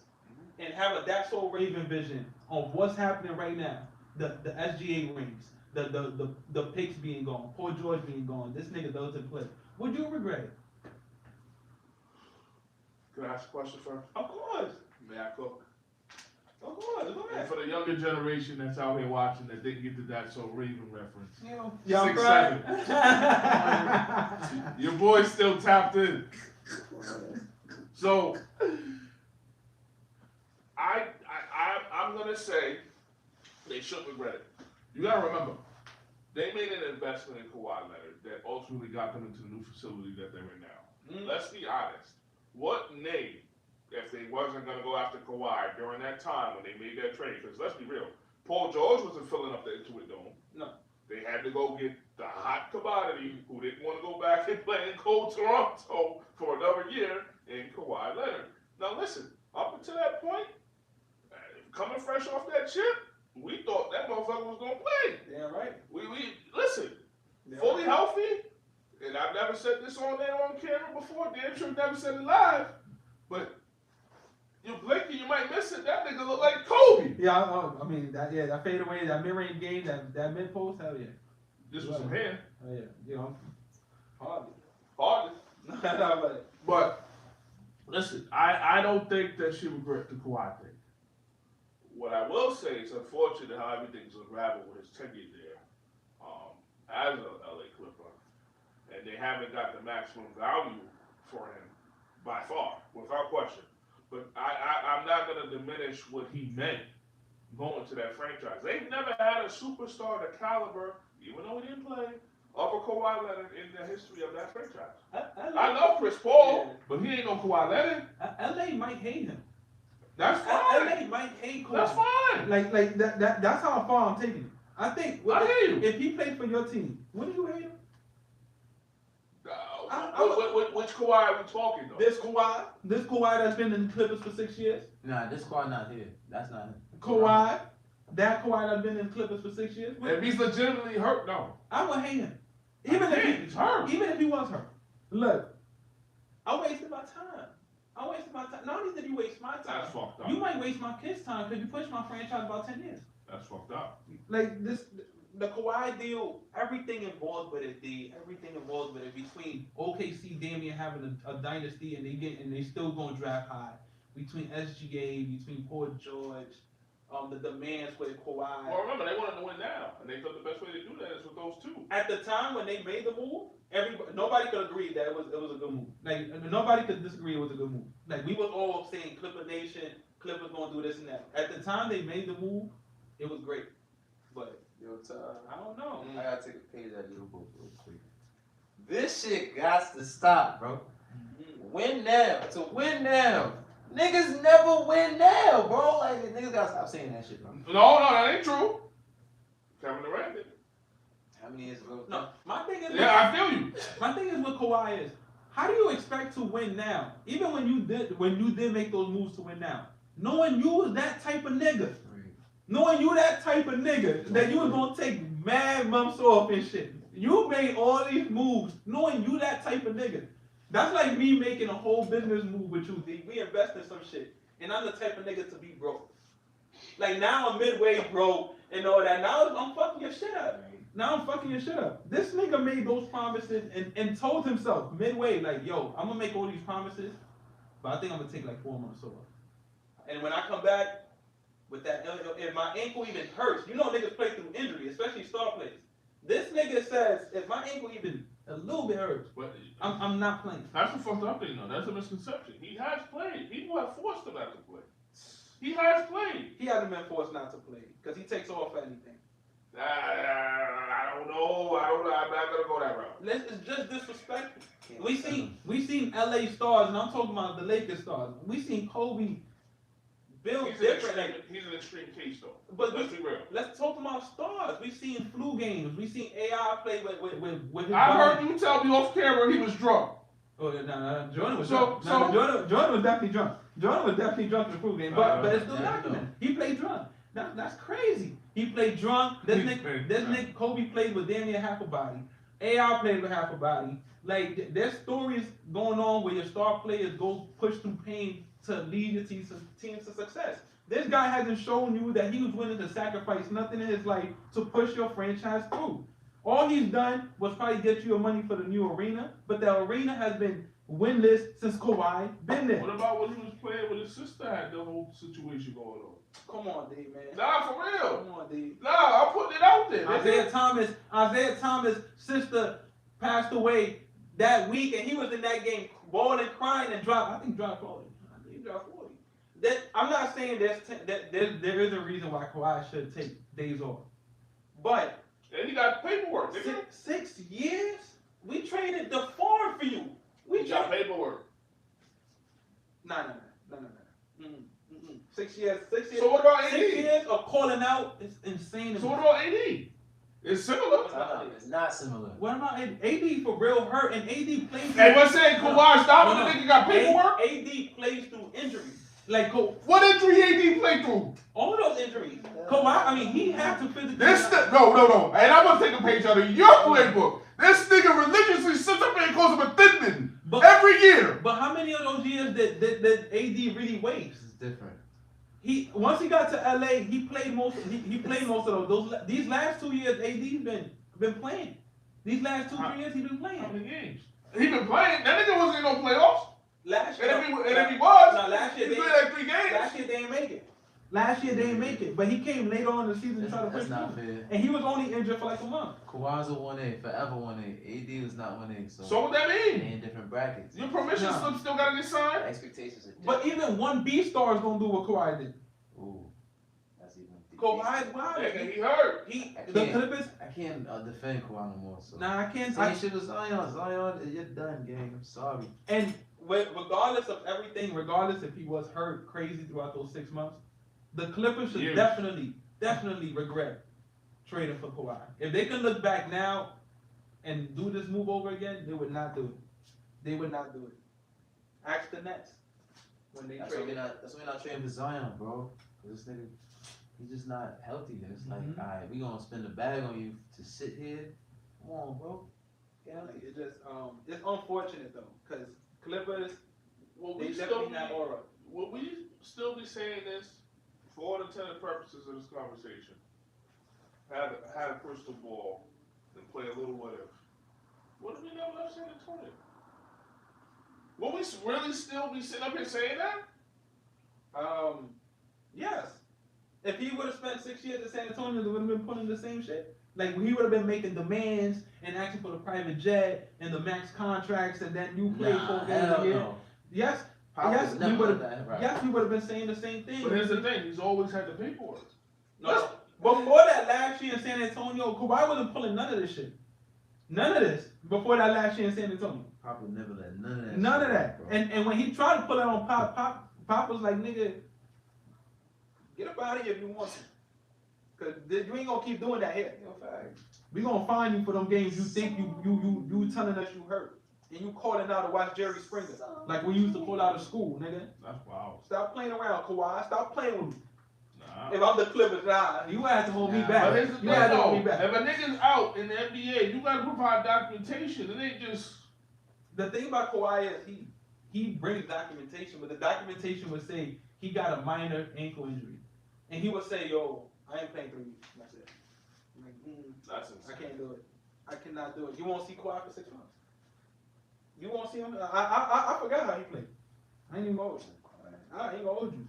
Speaker 2: and have a That's So Raven vision on what's happening right now, the SGA rings, the picks being gone, Paul George being gone, this nigga doesn't play, would you regret it?
Speaker 3: Can I ask a question first?
Speaker 2: Of course.
Speaker 3: May I cook?
Speaker 2: Go
Speaker 3: And
Speaker 2: ahead.
Speaker 3: for the younger generation that's out here watching that didn't get to that so Raven reference.
Speaker 2: Y'all
Speaker 3: 6'7".
Speaker 2: cry.
Speaker 3: Your boy's still tapped in. So I'm gonna say they shouldn't regret it. You gotta remember, they made an investment in Kawhi Leonard that ultimately got them into the new facility that they're in now. Let's be honest. What name, if they wasn't gonna go after Kawhi during that time when they made that trade? Because let's be real, Paul George wasn't filling up the Intuit Dome.
Speaker 2: No.
Speaker 3: They had to go get the hot commodity who didn't want to go back and play in cold Toronto for another year in Kawhi Leonard. Now listen, up until that point, coming fresh off that chip, we thought that motherfucker was gonna play.
Speaker 2: Yeah, right.
Speaker 3: We listen, fully healthy, and I've never said this on there on camera before. Damn sure never said it live, but you blink and you might miss it. That nigga look like Kobe.
Speaker 2: Yeah, I mean that fade away, that mid-range game, that mid post, hell yeah.
Speaker 3: This was some hand.
Speaker 2: Oh yeah, you know, hardly.
Speaker 3: But listen, I don't think that she regret the Kawhi thing. What I will say is unfortunate how everything's unraveled with his tenure there as a LA Clipper, and they haven't got the maximum value for him by far, without question. But I'm not going to diminish what he meant going to that franchise. They've never had a superstar the caliber, even though he didn't play, of a Kawhi Leonard in the history of that franchise. I love Chris Paul, but he ain't no Kawhi Leonard.
Speaker 2: LA might hate him.
Speaker 3: That's fine.
Speaker 2: LA might hate Kawhi.
Speaker 3: That's fine.
Speaker 2: Like that's how far I'm taking it. I think
Speaker 3: I hate him.
Speaker 2: if he played for your team, wouldn't you hate him?
Speaker 3: Which Kawhi are we talking though?
Speaker 2: This Kawhi that's been in the Clippers for 6 years.
Speaker 1: Nah, this squad not here. That's not him.
Speaker 2: Kawhi that's been in the Clippers for 6 years.
Speaker 3: If he's legitimately hurt, no.
Speaker 2: I would hate him.
Speaker 3: Even if
Speaker 2: he was hurt. Look, I wasted my time. Not only did you waste my time,
Speaker 3: That's fucked up.
Speaker 2: you might waste my kids' time because you pushed my franchise about 10 years.
Speaker 3: That's fucked up.
Speaker 2: Like this, the Kawhi deal, everything involved with it, everything involved with it between OKC Damian having a dynasty and they still gonna draft high, between SGA, between Paul George, the demands with Kawhi.
Speaker 3: Well, remember, they wanted to win now, and they thought the best way to do that is with those two.
Speaker 2: At the time when they made the move, nobody could agree that it was a good move. Like nobody could disagree it was a good move. Like we was all saying Clipper Nation, Clippers gonna do this and that. At the time they made the move, it was great. But
Speaker 1: Yo,
Speaker 2: I don't know.
Speaker 1: I gotta take a page out of your book real quick. This shit got to stop, bro. Win now. To win now. Niggas never win now, bro. Like, niggas gotta stop saying that shit, bro.
Speaker 3: No, that ain't true. Kevin Durant did it.
Speaker 1: How many years ago?
Speaker 2: No, my thing is.
Speaker 3: Yeah, I feel you.
Speaker 2: My thing is with Kawhi is, how do you expect to win now? Even when you did make those moves to win now, knowing you was that type of nigga, knowing you that type of nigga that you was gonna take mad months off and shit. You made all these moves, knowing you that type of nigga. That's like me making a whole business move with you, D. We invest in some shit, and I'm the type of nigga to be broke. Like now I'm midway broke and all that. Now I'm fucking your shit up. Now I'm fucking your shit up. This nigga made those promises and told himself midway, like, yo, I'm gonna make all these promises, but I think I'm gonna take like 4 months off. And when I come back with that, if my ankle even hurts, you know niggas play through injury, especially star players. This nigga says, if my ankle even a little bit hurts,
Speaker 3: But
Speaker 2: I'm not playing.
Speaker 3: that's a fucked up thing, though. That's a misconception. He has played. People have forced him not to play. He has played.
Speaker 2: He hasn't been forced not to play because he takes off for anything.
Speaker 3: I don't know. I'm not gonna go that route.
Speaker 2: It's just disrespectful. We seen LA stars, and I'm talking about the Lakers stars. We seen Kobe build different.
Speaker 3: He's an extreme case, though.
Speaker 2: But
Speaker 3: Let's be real.
Speaker 2: let's talk about stars. We seen flu games. We seen AI play with his
Speaker 3: I
Speaker 2: body.
Speaker 3: heard you tell me off camera he was drunk.
Speaker 2: Oh no, Jordan was
Speaker 3: So-
Speaker 2: drunk. No, Jordan was definitely drunk. Jordan was definitely drunk in the flu game, but it's still
Speaker 1: yeah,
Speaker 2: documented. He played drunk. That's crazy. He played drunk. This nigga Kobe played with damn near half a body. AI played with half a body. Like there's stories going on where your star players go push through pain to lead your teams to success. This guy hasn't shown you that he was willing to sacrifice nothing in his life to push your franchise through. All he's done was probably get you your money for the new arena, but the arena has been winless since Kawhi been there.
Speaker 3: What about when he was playing with his sister? Had the whole situation going on.
Speaker 2: Come on, D, man.
Speaker 3: Nah, for real.
Speaker 2: Come on, D.
Speaker 3: Nah, I'm putting it out there.
Speaker 2: Isaiah Thomas' sister passed away that week, and he was in that game bawling, crying, and dropped 40. I think he dropped 40. I'm not saying that there is a reason why Kawhi should take days off, but
Speaker 3: And he got paperwork. Nigga.
Speaker 2: 6 years we traded the farm for you. We
Speaker 3: He got
Speaker 2: traded.
Speaker 3: paperwork.
Speaker 2: No. 6 years. 6 years.
Speaker 3: So what about AD?
Speaker 2: 6 years of calling out is insane.
Speaker 3: So what about AD? It's similar.
Speaker 1: It's not similar.
Speaker 2: What about AD for real hurt, and AD plays.
Speaker 3: Hey, what's saying Kawhi stopped
Speaker 2: No,
Speaker 3: when the nigga got paperwork?
Speaker 2: AD plays through injuries. Like
Speaker 3: What injury AD played through?
Speaker 2: all of those injuries. Kawhi, I mean, he had to physically.
Speaker 3: No. And I'm gonna take a page out of your playbook. This nigga religiously sits up there and calls him a thin man every year.
Speaker 2: But how many of those years did AD really waste?
Speaker 1: This is different.
Speaker 2: Once he got to LA, he played most. He played most of those. These last 2 years, AD's been playing. These last 2-3 years, he been playing.
Speaker 3: How many games? He been playing. That nigga wasn't in no playoffs.
Speaker 2: Last
Speaker 3: And
Speaker 2: year,
Speaker 3: if he was,
Speaker 2: no, last year
Speaker 3: he
Speaker 2: they
Speaker 3: played like 3 games.
Speaker 2: last year they didn't make it. Last year they didn't make it, but he came later on in the season to try to push
Speaker 1: That's not
Speaker 2: through.
Speaker 1: fair.
Speaker 2: And he was only injured for like a month.
Speaker 1: Kawhi's a 1A, forever 1A. AD was not 1A,
Speaker 3: So what that
Speaker 1: they
Speaker 3: mean?
Speaker 1: in different brackets.
Speaker 3: Your permission
Speaker 2: No.
Speaker 3: slip still gotta get signed?
Speaker 1: Expectations are different.
Speaker 2: But even 1B stars don't do what Kawhi did.
Speaker 1: Ooh, that's even.
Speaker 2: Kawhi's wild.
Speaker 3: Nigga, he hurt.
Speaker 2: The Clippers.
Speaker 1: I can't defend Kawhi no more. So.
Speaker 2: Nah, I can't.
Speaker 1: Same shit with Zion. Zion, you're done, gang. I'm sorry.
Speaker 2: And regardless of everything, regardless if he was hurt crazy throughout those 6 months, the Clippers should
Speaker 3: Years.
Speaker 2: definitely regret trading for Kawhi. If they can look back now and do this move over again, they would not do it. They would not do it. Ask the Nets when they
Speaker 1: That's why
Speaker 2: traded.
Speaker 1: we're not trading for Zion, bro. Cause this nigga, he's just not healthy. And it's like,
Speaker 2: Mhm.
Speaker 1: alright, we gonna spend a bag on you to sit here. Come on, bro. Get out
Speaker 2: Like, it just it's unfortunate though, because Clippers
Speaker 3: Will
Speaker 2: they
Speaker 3: we still
Speaker 2: definitely
Speaker 3: be,
Speaker 2: have aura.
Speaker 3: will we still be saying this for all intended purposes of this conversation? Had a crystal ball and play a little what if. What if we never left San Antonio? Will we really still be sitting up here saying that?
Speaker 2: Yes. If he would have spent 6 years in San Antonio, they would have been pulling the same shit. Like he would have been making demands and asking for the private jet and the max contracts, and then you play 4 games
Speaker 1: hell
Speaker 2: a year.
Speaker 1: no.
Speaker 2: Yes,
Speaker 1: Pop
Speaker 2: yes,
Speaker 1: was
Speaker 2: we
Speaker 1: never
Speaker 2: would've-
Speaker 1: done that, right.
Speaker 2: yes, we would have been saying the same thing.
Speaker 3: But here's the thing, he's always had the paperwork.
Speaker 2: No, before that last year in San Antonio, Kawhi wasn't pulling none of this shit. None of this before that last year in San Antonio.
Speaker 1: Pop would never let none of that.
Speaker 2: None
Speaker 1: shit
Speaker 2: of
Speaker 1: out,
Speaker 2: that.
Speaker 1: bro.
Speaker 2: And when he tried to pull it on Pop was like, nigga, get up out of here if you want to. Cause you ain't gonna keep doing that here.
Speaker 1: Yo, fact.
Speaker 2: We gonna find you for them games you think you telling us you hurt. And you calling out to watch Jerry Springer. Like we used to pull out of school, nigga.
Speaker 3: That's wild.
Speaker 2: Stop playing around, Kawhi. Stop playing with me.
Speaker 3: Nah.
Speaker 2: If I'm the Clippers, nah, you have to hold me
Speaker 1: Nah.
Speaker 2: back.
Speaker 3: But here's the
Speaker 2: You
Speaker 3: thing
Speaker 2: have to hold
Speaker 3: though,
Speaker 2: me back.
Speaker 3: if a nigga's out in the NBA, you gotta provide documentation. It ain't just
Speaker 2: The thing about Kawhi is he brings documentation, but the documentation would say he got a minor ankle injury. And he would say, yo, I ain't playing 3 weeks. That's it. I'm like,
Speaker 3: that's
Speaker 2: I
Speaker 3: insane.
Speaker 2: can't do it. I cannot do it. You won't see Kawhi for 6 months. You won't see him. I forgot how he played. I ain't even gonna hold you. I ain't gonna hold you.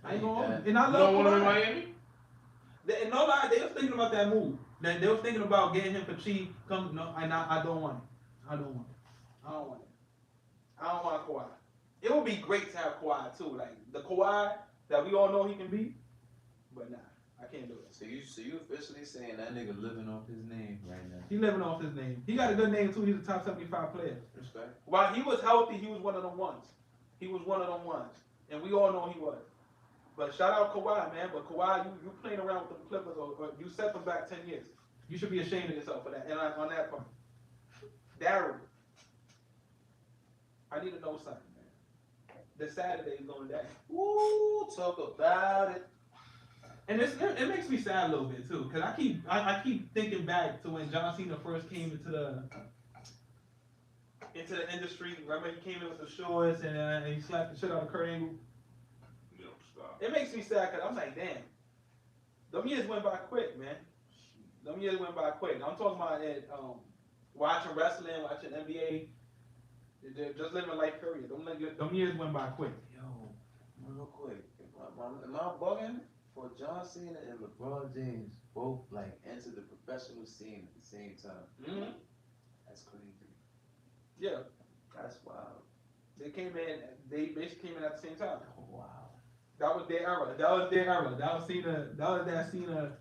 Speaker 2: I ain't gonna hold you. And I
Speaker 3: You
Speaker 2: love
Speaker 3: don't want him in
Speaker 2: Kawhi.
Speaker 3: Miami?
Speaker 2: And no lie, they was thinking about that move. They was thinking about getting him for cheap. Come, no, and I don't want it. I don't want it. I don't want it. I don't want Kawhi. It would be great to have Kawhi too, like the Kawhi that we all know he can be. But nah, I can't do it.
Speaker 1: So you officially saying that nigga living off his name right now?
Speaker 2: He living off his name. He got a good name too. He's a top 75 player.
Speaker 1: Respect.
Speaker 2: While he was healthy, he was one of them ones. He was one of them ones, and we all know he was. But shout out Kawhi, man. But Kawhi, you playing around with the Clippers, or you set them back 10 years. You should be ashamed of yourself for that. And on that part, Daryl, I need to know something, man. This Saturday is going down.
Speaker 1: Ooh, talk about it.
Speaker 2: And it makes me sad a little bit too, cause I keep thinking back to when John Cena first came into the industry. Remember he came in with the shorts and he slapped the shit out of Kurt Angle.
Speaker 3: You know, stop.
Speaker 2: It makes me sad, cause I'm like, damn, them years went by quick, man. Them years went by quick. I'm talking about it, watching wrestling, watching NBA, just living life. Period. Them years went by quick.
Speaker 1: Yo, real quick, am I bugging? For John Cena and LeBron James both like entered the professional scene at the same time.
Speaker 2: Mm-hmm.
Speaker 1: That's crazy.
Speaker 2: Yeah,
Speaker 1: That's wild.
Speaker 2: they came in. They basically came in at the same time.
Speaker 1: Oh, wow.
Speaker 2: That was their era. That was their era. That was Cena. That was that Cena,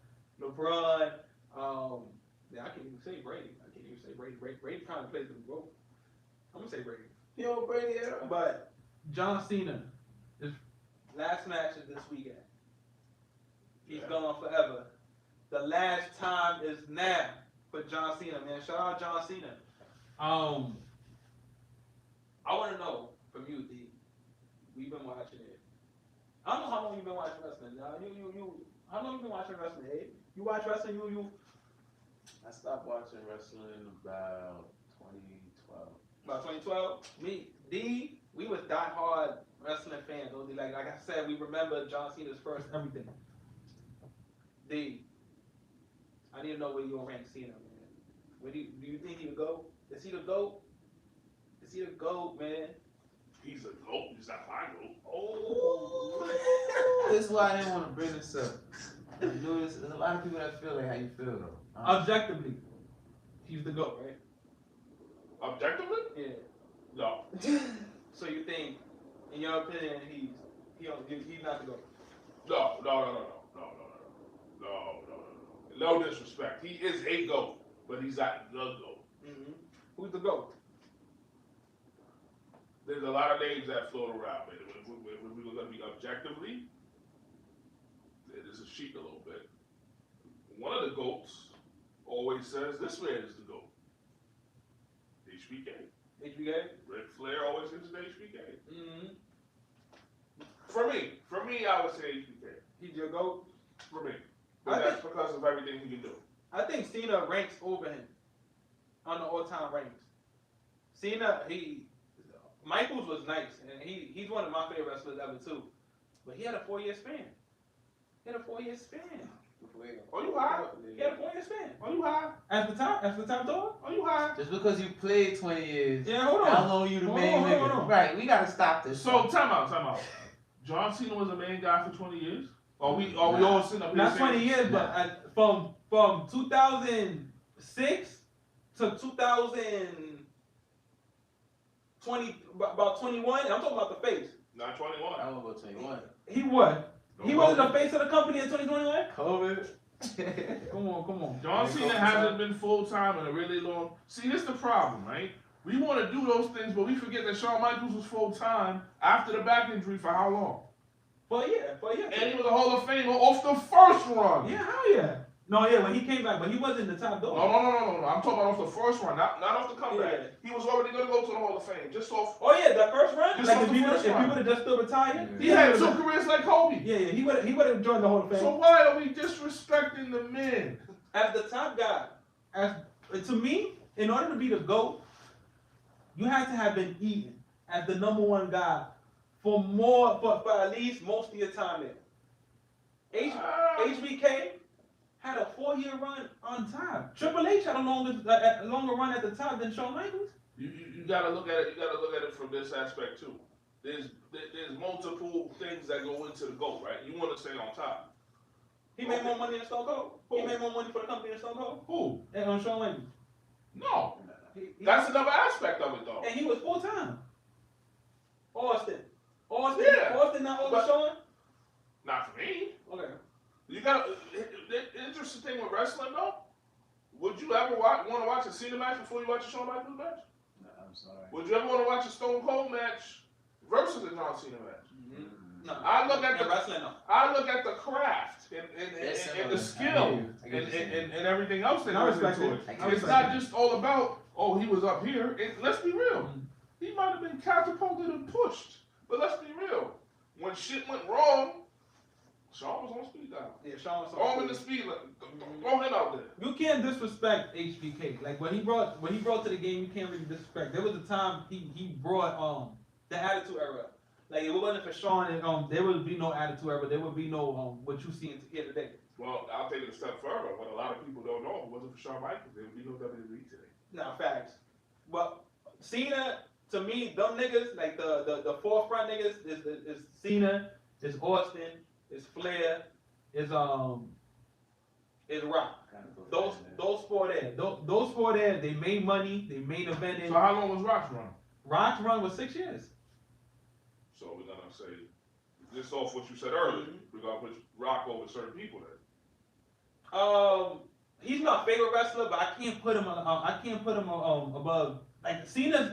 Speaker 2: LeBron. Yeah, I can't even say Brady. I can't even say Brady. Brady kind of plays the role. I'm gonna say Brady.
Speaker 1: Yo, Brady era.
Speaker 2: But John Cena, his last match is this weekend. He's gone forever. The last time is now for John Cena, man. Shout out John Cena. I want to know from you, D. We've been watching it. I don't know how long you've been watching wrestling. How long you been watching wrestling? Eh? You watch wrestling?
Speaker 1: I stopped watching wrestling about 2012.
Speaker 2: About 2012. Me, D. We was die-hard wrestling fans. Like I said, we remember John Cena's first everything. D. I need to know where you rank Cena, man. Where do you think he would go? Is he the GOAT? Is he the GOAT, man?
Speaker 3: He's a goat. He's not my goat.
Speaker 2: Oh.
Speaker 1: This is why I didn't want to bring this up. You know, there's a lot of people that feel like how you feel though.
Speaker 2: Objectively, he's the GOAT, right?
Speaker 3: Objectively?
Speaker 2: Yeah.
Speaker 3: No.
Speaker 2: So you think, in your opinion, he's not the GOAT?
Speaker 3: No. No disrespect. He is a goat, but he's not the goat.
Speaker 2: Mm-hmm. Who's the GOAT?
Speaker 3: There's a lot of names that float around. Man. If we were going to be objectively, it is a sheep a little bit. One of the goats always says this man is the goat. HBK.
Speaker 2: HBK?
Speaker 3: Ric Flair always says HBK.
Speaker 2: Mm-hmm.
Speaker 3: For me, I would say HBK.
Speaker 2: He's your GOAT?
Speaker 3: For me. But that's because of everything he can do.
Speaker 2: I think Cena ranks over him on the all-time rankings. Cena, Michaels was nice, and he's one of my favorite wrestlers ever too. But he had a 4-year span.
Speaker 3: Oh, you high?
Speaker 2: He had a 4-year span.
Speaker 3: Oh, you high?
Speaker 2: As the top dog?
Speaker 3: Oh, you high?
Speaker 1: Just because you played 20 years,
Speaker 2: Yeah, hold
Speaker 1: how
Speaker 2: on.
Speaker 1: long you the
Speaker 2: Hold
Speaker 1: main
Speaker 2: on,
Speaker 1: nigga?
Speaker 2: hold on.
Speaker 1: Right, we gotta stop this.
Speaker 3: So, time out. John Cena was a main guy for 20 years? Are we all sitting up here
Speaker 2: Not
Speaker 3: saying-
Speaker 2: 20 years, but from 2006 to 2020, about 21. I'm talking about the face.
Speaker 3: Not 21.
Speaker 1: I won't go 21.
Speaker 2: He was.
Speaker 3: No
Speaker 2: He wasn't
Speaker 3: COVID.
Speaker 2: the face of the company in 2021.
Speaker 1: COVID.
Speaker 2: Come on.
Speaker 3: John
Speaker 1: They
Speaker 3: Cena
Speaker 1: focus
Speaker 3: hasn't
Speaker 1: on-
Speaker 3: been full time in a really long. See, this the problem, right? We want to do those things, but we forget that Shawn Michaels was full time after the back injury for how long?
Speaker 2: For a year.
Speaker 3: And he was a Hall of Famer off the first run.
Speaker 2: Yeah, hell yeah. No, yeah, when he came back, but he wasn't the top dog.
Speaker 3: No. I'm talking about off the first run, not off the comeback.
Speaker 2: Yeah.
Speaker 3: He was already going to go to the Hall of Fame, just off.
Speaker 2: Oh yeah, the first run.
Speaker 3: Just
Speaker 2: Like
Speaker 3: off
Speaker 2: if
Speaker 3: the
Speaker 2: he
Speaker 3: first run.
Speaker 2: would have just still retired.
Speaker 3: He had 2
Speaker 2: would've-
Speaker 3: careers like Kobe.
Speaker 2: Yeah, he would have joined the Hall of Fame.
Speaker 3: So why are we disrespecting the men?
Speaker 2: As the top guy, to me, in order to be the GOAT, you have to have been eaten as the number one guy for at least most of your time there. HBK had a 4-year run on top. Triple H had a longer run at the top than Shawn Michaels.
Speaker 3: You gotta look at it. You gotta look at it from this aspect too. There's multiple things that go into the GOAT, right? You want to stay on top.
Speaker 2: He made more money than Stone Cold.
Speaker 3: Who?
Speaker 2: He made more money for the company than Stone Cold.
Speaker 3: Who?
Speaker 2: And on Shawn Michaels.
Speaker 3: No,
Speaker 2: He-
Speaker 3: that's another aspect of it though.
Speaker 2: And he was full time. Austin,
Speaker 3: Yeah,
Speaker 2: Austin not over
Speaker 3: but-
Speaker 2: Shawn.
Speaker 3: Not for me.
Speaker 2: Okay.
Speaker 3: You got the interesting thing with wrestling though. Would you ever want to watch a Cena match before you watch a Shawn Michaels match?
Speaker 1: Nah, I'm sorry.
Speaker 3: Would you ever want to watch a Stone Cold match versus a John Cena match?
Speaker 2: No.
Speaker 3: I look at
Speaker 2: In
Speaker 3: the
Speaker 2: wrestling, no.
Speaker 3: I look at the craft and
Speaker 1: Yes,
Speaker 3: the
Speaker 1: I
Speaker 3: skill
Speaker 1: hear you. I get what you're saying.
Speaker 3: and everything else that
Speaker 2: I
Speaker 3: goes
Speaker 2: respect
Speaker 3: into
Speaker 2: it.
Speaker 3: it.
Speaker 1: I
Speaker 2: I
Speaker 1: get
Speaker 3: It's
Speaker 2: respect
Speaker 3: not just all about, oh, he was up here. Let's be real. He might have been catapulted and pushed. But let's be real. When shit went wrong, Shawn was on speed dial.
Speaker 2: Yeah, Shawn was
Speaker 3: Throw him in the speed limit. Throw him out there.
Speaker 2: You can't disrespect HBK. Like what he brought to the game, you can't really disrespect. There was a time he brought the Attitude Era. Like if it wasn't for Shawn, there would be no Attitude Era. There would be no what you see here today.
Speaker 3: Well, I'll take it a step further. What a lot of people don't know, if it wasn't for Shawn Michaels, there would be no WWE today.
Speaker 2: Nah, facts. But Cena, to me, them niggas, like the forefront niggas, is Cena, is Austin, is Flair, is Rock. Those four there. Those four there, they made money, they made evented.
Speaker 3: So how long was Rock's run?
Speaker 2: Rock's run was 6 years.
Speaker 3: So we're gonna say, just off what you said earlier, we're gonna put Rock over certain people then.
Speaker 2: He's my favorite wrestler, but I can't put him above. Like Cena's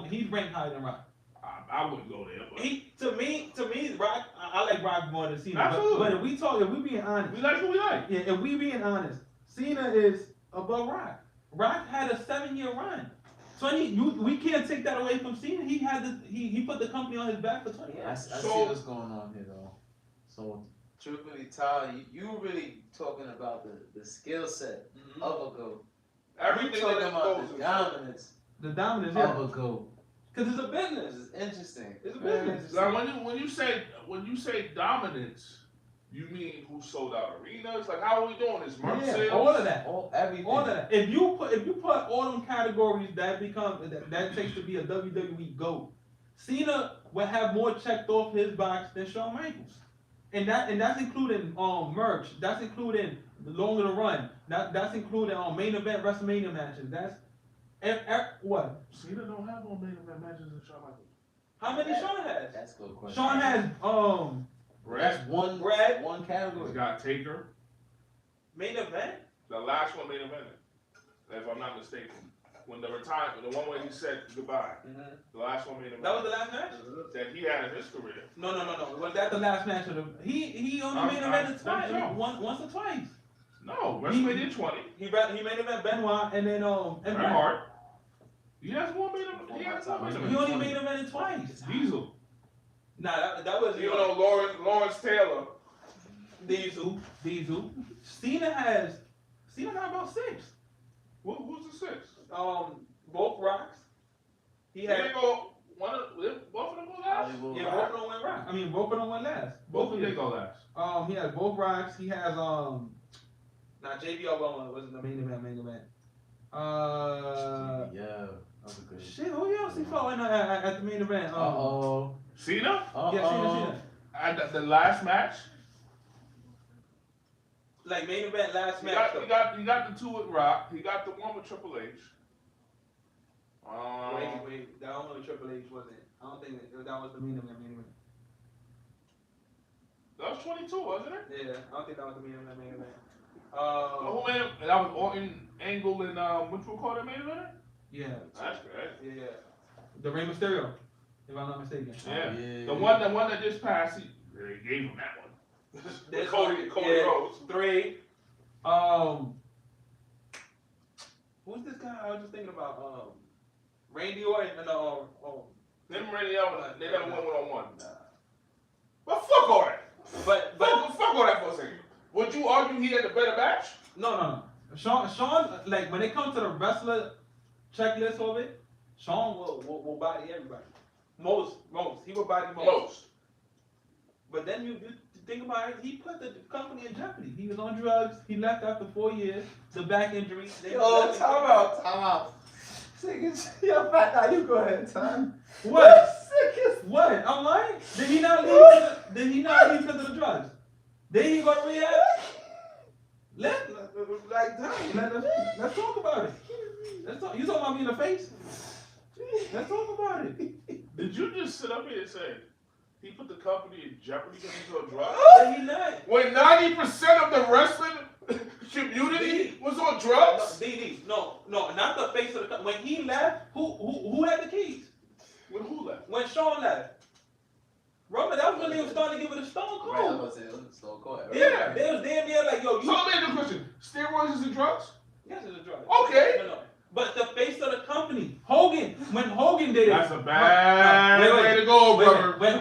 Speaker 2: he's ranked higher than Rock.
Speaker 3: I wouldn't go there, but
Speaker 2: To me, Rock. I like Rock more than Cena.
Speaker 3: Absolutely.
Speaker 2: But if we being honest,
Speaker 3: we like who we like.
Speaker 2: yeah, if we being honest, Cena is above Rock. Rock had a 7-year run. We can't take that away from Cena. He put the company on his back for 20
Speaker 1: Yeah, I
Speaker 2: years.
Speaker 1: see
Speaker 3: So-
Speaker 1: what's going on here though. So truthfully, Tyler, you really talking about the skill set of a GOAT. You
Speaker 3: Everything
Speaker 1: talking
Speaker 3: that
Speaker 1: about
Speaker 3: goes
Speaker 1: the
Speaker 3: into it.
Speaker 1: dominance
Speaker 2: The dominance,
Speaker 1: of
Speaker 2: yeah,
Speaker 1: a GOAT.
Speaker 2: because it's a
Speaker 1: This
Speaker 2: business.
Speaker 1: is interesting.
Speaker 2: It's a
Speaker 1: Very
Speaker 2: business.
Speaker 1: interesting.
Speaker 3: Now, when you say dominance, you mean who sold out arenas? Like how are we doing this? Merch
Speaker 2: Yeah,
Speaker 3: sales?
Speaker 2: all of that.
Speaker 1: Everything.
Speaker 2: All of that. If you put all them categories that takes to be a WWE GOAT, Cena would have more checked off his box than Shawn Michaels, and that's including merch. That's including the longer the run. That's including main event WrestleMania matches. That's what?
Speaker 3: Cena don't have no main event matches in Shawn Michaels.
Speaker 2: How many Shawn has?
Speaker 1: That's a good question.
Speaker 2: Shawn has
Speaker 1: That's one
Speaker 2: Brad.
Speaker 1: one
Speaker 3: He's
Speaker 1: category.
Speaker 3: got Taker.
Speaker 2: main event.
Speaker 3: The last one main event, if I'm not mistaken. When the retirement, the one where he said goodbye. The last one main event.
Speaker 2: That was the last match.
Speaker 3: that he had in his career.
Speaker 2: No. Was that the last match of the? He only
Speaker 3: I-
Speaker 2: main
Speaker 3: I
Speaker 2: evented
Speaker 3: think
Speaker 2: twice.
Speaker 3: so.
Speaker 2: Once or twice.
Speaker 3: No, WrestleMania 20.
Speaker 2: He main event Benoit and then
Speaker 3: Bret Hart. He has one main event. He has one main
Speaker 2: He
Speaker 3: event.
Speaker 2: only main evented twice.
Speaker 3: Diesel.
Speaker 2: Nah, that was
Speaker 3: You know Lawrence Taylor.
Speaker 2: Diesel. Cena got about 6.
Speaker 3: Who's the sixth?
Speaker 2: Both Rocks. He
Speaker 3: He
Speaker 2: had
Speaker 3: didn't go both of them go last.
Speaker 1: Hollywood
Speaker 2: both
Speaker 1: Rock.
Speaker 2: of them went Rock. I mean, both of them went last.
Speaker 3: Both of
Speaker 2: of
Speaker 3: them did go last.
Speaker 2: He has both Rocks. He has Now JBL wasn't the main event.
Speaker 1: Yeah, that was a good.
Speaker 2: Shit, who else he fought at the main event?
Speaker 1: Uh-oh.
Speaker 3: Cena
Speaker 2: Yeah, Cena.
Speaker 3: at the last match.
Speaker 2: Like main event last
Speaker 3: He
Speaker 2: match.
Speaker 3: got the two with Rock. He got the one with Triple H.
Speaker 2: Wait, that one with Triple H wasn't. I don't think that was the main event.
Speaker 3: That was 22, wasn't it?
Speaker 2: Yeah, I don't think that was the main event.
Speaker 3: Who made him? That was Orton, Angle, and which one called that main event?
Speaker 2: Yeah.
Speaker 3: That's great.
Speaker 2: Yeah. The Rey Mysterio, if I'm not mistaken.
Speaker 3: Yeah. The one that just passed, they gave him that one.
Speaker 2: That's
Speaker 3: Cody
Speaker 2: yeah.
Speaker 3: Rhodes.
Speaker 2: 3. Who's this guy I was just thinking about? Randy Orton and
Speaker 3: Them Randy Orton, they never went one-on-one. But fuck all that.
Speaker 2: But
Speaker 3: fuck all that for a second. Would you argue he had the better match?
Speaker 2: No. Sean, like when it comes to the wrestler checklist of it, Sean will body everybody. Most. He will body most. But then you think about it, he put the company in jeopardy. He was on drugs. He left after 4 years. The back injury.
Speaker 1: Yo, time out. Yo, Fat, now you go ahead, time.
Speaker 2: What? What? I'm lying? Did he not leave because of the drugs? Then he go to rehab? Let's talk about it. You talking about me in the face? Let's talk about it.
Speaker 3: Did you just sit up here and say he put the company in jeopardy because he's on drugs?
Speaker 2: Did he not?
Speaker 3: When 90% of the wrestling community was on drugs?
Speaker 2: No, not the face of the company. When he left, who had the keys?
Speaker 3: When who left?
Speaker 2: When Sean left. Remember, that was when they were starting to give it a Stone Cold.
Speaker 1: Right, I was about to say, it was Stone Cold. Right?
Speaker 3: Yeah.
Speaker 2: They was damn near like, yo,
Speaker 3: So let me ask you a question. Steroids is a drugs?
Speaker 2: Yes, it's a drug.
Speaker 3: Okay.
Speaker 2: No. But the face of the company, Hogan, when Hogan did it.
Speaker 3: That's a bad way to go, brother.
Speaker 2: When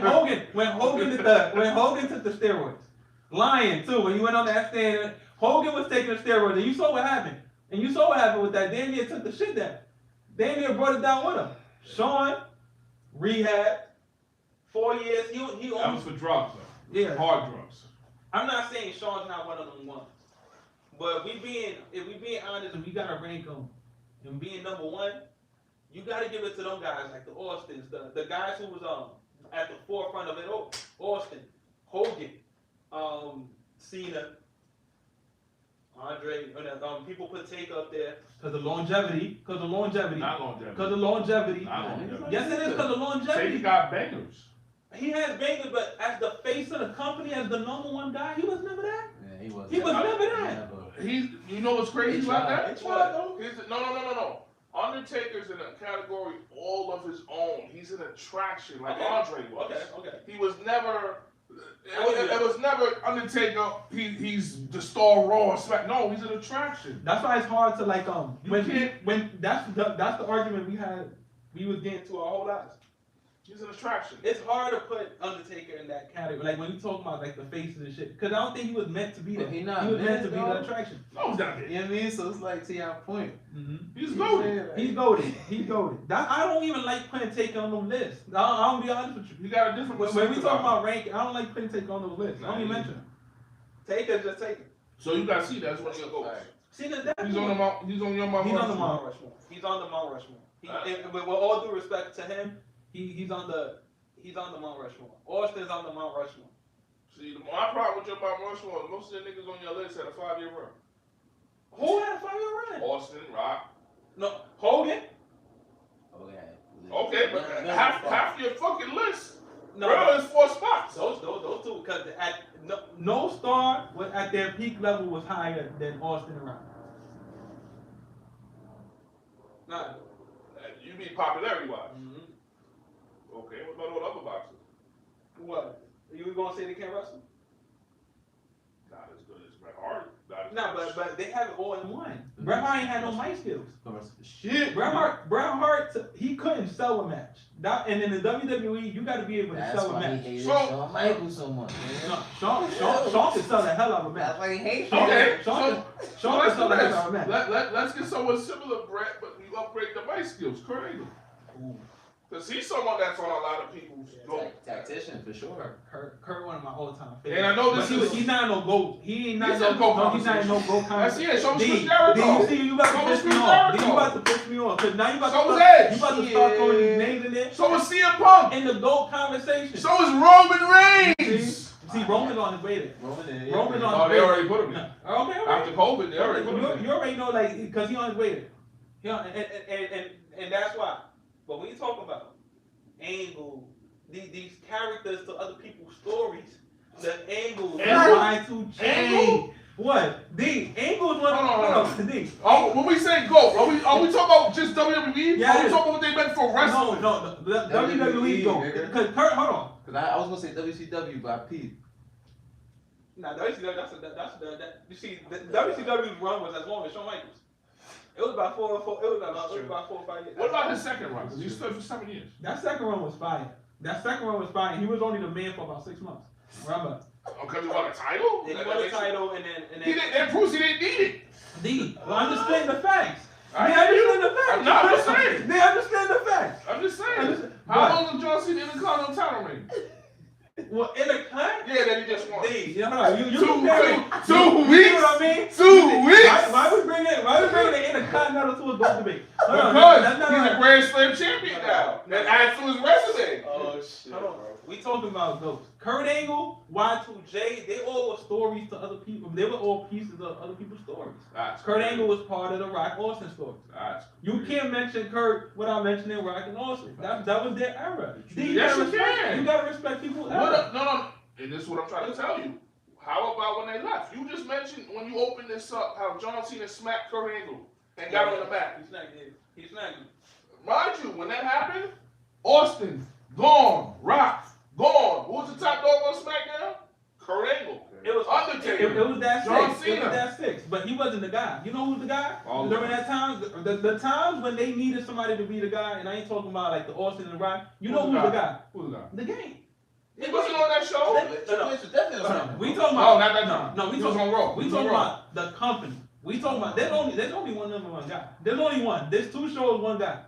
Speaker 2: Hogan took the steroids. Lying too, when you went on that stand, Hogan was taking the steroids, and you saw what happened. And you saw what happened with that. Damn near took the shit down. Damn near brought it down with him. Sean, rehab, 4 years. He
Speaker 3: That was for drugs, though.
Speaker 2: Yeah.
Speaker 3: Hard drugs.
Speaker 2: I'm not saying Sean's not one of them ones. But if we being honest and we gotta rank them and being number one, you gotta give it to them guys like the Austins, the guys who was at the forefront of it. Austin, Hogan, Cena, Andre, people put Taker up there because of longevity.
Speaker 3: Not longevity.
Speaker 2: Because of longevity.
Speaker 3: Not longevity.
Speaker 2: Yes, it is because of longevity.
Speaker 3: Taker got bangers.
Speaker 2: He has bangers, but as the face of the company, as the number one guy, he was never that.
Speaker 1: Yeah, he was.
Speaker 2: He was never that.
Speaker 3: You know what's crazy about that?
Speaker 1: What?
Speaker 3: No. Undertaker's in a category all of his own. He's an attraction, like
Speaker 2: Okay.
Speaker 3: Andre was.
Speaker 2: Okay.
Speaker 3: He was never. It was never Undertaker. He's the star Raw. No, he's an attraction.
Speaker 2: That's why it's hard to like
Speaker 3: You
Speaker 2: when that's the argument we was getting to our whole lives.
Speaker 3: He's an attraction.
Speaker 2: It's hard to put Undertaker in that category. Like when you talk about like the faces and shit, because I don't think he was meant to be that.
Speaker 1: He
Speaker 2: He
Speaker 1: not
Speaker 2: was meant to be
Speaker 1: though.
Speaker 2: the attraction.
Speaker 3: No, he's not
Speaker 1: You
Speaker 3: there.
Speaker 1: know what I mean? So it's like, to your point.
Speaker 3: He's goated.
Speaker 2: He's goated. I don't even like putting Taker on those lists. I'm gonna be honest with you.
Speaker 3: He got a different.
Speaker 2: When we talk about ranking, I don't like putting Taker on those lists. I don't even mention him. Taker's just Taker.
Speaker 3: So you gotta see that's one of your goals.
Speaker 2: See, that's
Speaker 3: He's on the Mount. He's on your Mount.
Speaker 2: He's on the
Speaker 3: Rushmore.
Speaker 2: Mount Rushmore. He's on the Mount Rushmore. And with all due respect to him, he's on the Mount Rushmore. Austin's on the Mount Rushmore.
Speaker 3: See, my problem with your Mount Rushmore, most of the niggas on your list had a 5-year run.
Speaker 2: Who had a 5-year run?
Speaker 3: Austin, Rock.
Speaker 2: No, Hogan.
Speaker 3: Okay, but half your fucking list.
Speaker 2: No,
Speaker 3: Bro, is 4 spots.
Speaker 2: those two, because no star was at their peak level was higher than Austin and Rock. Nah.
Speaker 3: You mean popularity wise.
Speaker 2: Mm-hmm.
Speaker 3: Okay, what about all the other boxers?
Speaker 2: What? You gonna say they can't wrestle?
Speaker 3: Not as good as Bret Hart.
Speaker 2: Nah, but they have it all in one. Bret Hart ain't had no mic skills.
Speaker 1: Shit.
Speaker 2: Bret Hart, he couldn't sell a match. And in the WWE, you got to be able to
Speaker 1: That's
Speaker 2: sell a
Speaker 1: why
Speaker 2: match.
Speaker 1: he hated
Speaker 3: So-
Speaker 1: Shawn Michaels so much, man.
Speaker 2: No, Shawn can sell the hell out of a match.
Speaker 1: That's why he hates
Speaker 3: Okay,
Speaker 2: Shawn
Speaker 3: so
Speaker 2: can sell the hell out of a match.
Speaker 3: let's get someone similar, Bret, but we upgrade the mic skills. Crazy. Because he's someone that's on a lot of people's goals.
Speaker 1: Tactician, for sure.
Speaker 2: Kurt, one of my all-time favorites.
Speaker 3: And I know this
Speaker 2: But
Speaker 3: is.
Speaker 2: he's not in no GOAT. He ain't not
Speaker 3: He's
Speaker 2: no
Speaker 3: in GOAT
Speaker 2: GOAT. He's not in no GOAT
Speaker 3: That's
Speaker 2: conversation.
Speaker 3: it. So was
Speaker 2: D,
Speaker 3: Chris Jericho.
Speaker 2: you see, you about
Speaker 3: So
Speaker 2: to
Speaker 3: was
Speaker 2: piss me
Speaker 3: Chris
Speaker 2: off. D,
Speaker 3: Jericho.
Speaker 2: you about to piss me off. Cause now you about
Speaker 3: So
Speaker 2: to
Speaker 3: was
Speaker 2: start,
Speaker 3: Edge.
Speaker 2: you about to start throwing these names in there.
Speaker 3: So was CM Punk.
Speaker 2: In the GOAT conversation.
Speaker 3: So is Roman Reigns.
Speaker 2: See, Roman's on his way there. Roman's on
Speaker 3: Oh,
Speaker 2: his
Speaker 3: they
Speaker 2: way
Speaker 3: already put him in.
Speaker 2: Okay,
Speaker 3: After COVID, they already put him in.
Speaker 2: You already know, like, because he on his way there. And that's why. But when you talk about Angle, these characters to other people's stories, the Angle,
Speaker 3: Angle?
Speaker 2: Y2J, What? D. Angle is one.
Speaker 3: Hold on.
Speaker 2: D.
Speaker 3: Oh, when we say GOAT, are we talking about just WWE?
Speaker 2: Yeah.
Speaker 3: Are we talking about what they meant for wrestling?
Speaker 2: No. The WWE
Speaker 1: WWE,
Speaker 2: go.
Speaker 1: nigga.
Speaker 2: Because Kurt, hold on.
Speaker 1: Cause I was gonna say WCW, but I peed.
Speaker 2: Nah, WCW. You see, the WCW's run was as long as Shawn Michaels. It was about 4 or 5 years.
Speaker 3: What about his second run? Because he stood for 7 years.
Speaker 2: That second run was fire. He was only the man for about 6 months. Remember?
Speaker 3: Because he won a title?
Speaker 2: Then he won the title, and then
Speaker 3: He didn't, that proves he didn't need it.
Speaker 2: D. Understand the facts.
Speaker 3: I
Speaker 2: They
Speaker 3: hear you.
Speaker 2: understand the facts.
Speaker 3: No, I'm just saying.
Speaker 2: They understand the facts.
Speaker 3: I'm just saying.
Speaker 2: Understand-
Speaker 3: How
Speaker 2: But-
Speaker 3: long was John Cena in the Continental title reign?
Speaker 2: Well, in the cut.
Speaker 3: Yeah, that he just won.
Speaker 2: D. You know, you
Speaker 3: Two
Speaker 2: comparing.
Speaker 3: weeks.
Speaker 2: You know what I mean?
Speaker 3: 2 weeks.
Speaker 2: Why we bringing the Intercontinental to a GOAT debate? Hold on,
Speaker 3: Because
Speaker 2: that's not
Speaker 3: he's
Speaker 2: right.
Speaker 3: a Grand Slam champion now. That adds to his resume.
Speaker 1: Oh shit,
Speaker 2: Hold on. We talking about GOATs. Kurt Angle, Y2J, they all were stories to other people. They were all pieces of other people's stories.
Speaker 3: That's
Speaker 2: Kurt
Speaker 3: crazy.
Speaker 2: Angle was part of the Rock Austin story.
Speaker 3: That's
Speaker 2: You
Speaker 3: crazy.
Speaker 2: can't mention Kurt without mentioning Rock and Austin. That was their era. D,
Speaker 3: Yes, you
Speaker 2: gotta respect-
Speaker 3: can.
Speaker 2: You gotta respect people's
Speaker 3: What
Speaker 2: era.
Speaker 3: up? No. And this is what I'm trying to tell you. How about when they left? You just mentioned when you opened this up how John Cena smacked Kurt Angle and got on the back.
Speaker 2: He snagged him.
Speaker 3: Mind you, when that happened, Austin, gone. Rock, gone. Who was the top dog on SmackDown? Kurt Angle.
Speaker 2: It was
Speaker 3: Undertaker.
Speaker 2: It was that
Speaker 3: John
Speaker 2: six. It
Speaker 3: Cena.
Speaker 2: was that six. But he wasn't the guy. You know who's the guy?
Speaker 3: Oh,
Speaker 2: During that time, the times when they needed somebody to be the guy, and I ain't talking about like the Austin and the Rock. You know who's the guy?
Speaker 3: Who's the guy?
Speaker 2: The game.
Speaker 3: He wasn't on that show.
Speaker 1: Triple H was definitely on something.
Speaker 2: We talking
Speaker 3: Oh,
Speaker 2: about
Speaker 3: not that time.
Speaker 2: No, we
Speaker 3: He was
Speaker 2: talking
Speaker 3: on Raw.
Speaker 2: We
Speaker 3: He was on
Speaker 2: talking
Speaker 3: Raw.
Speaker 2: about the company. We talking about there's only one number one guy. There's only one. There's 2 shows, one guy.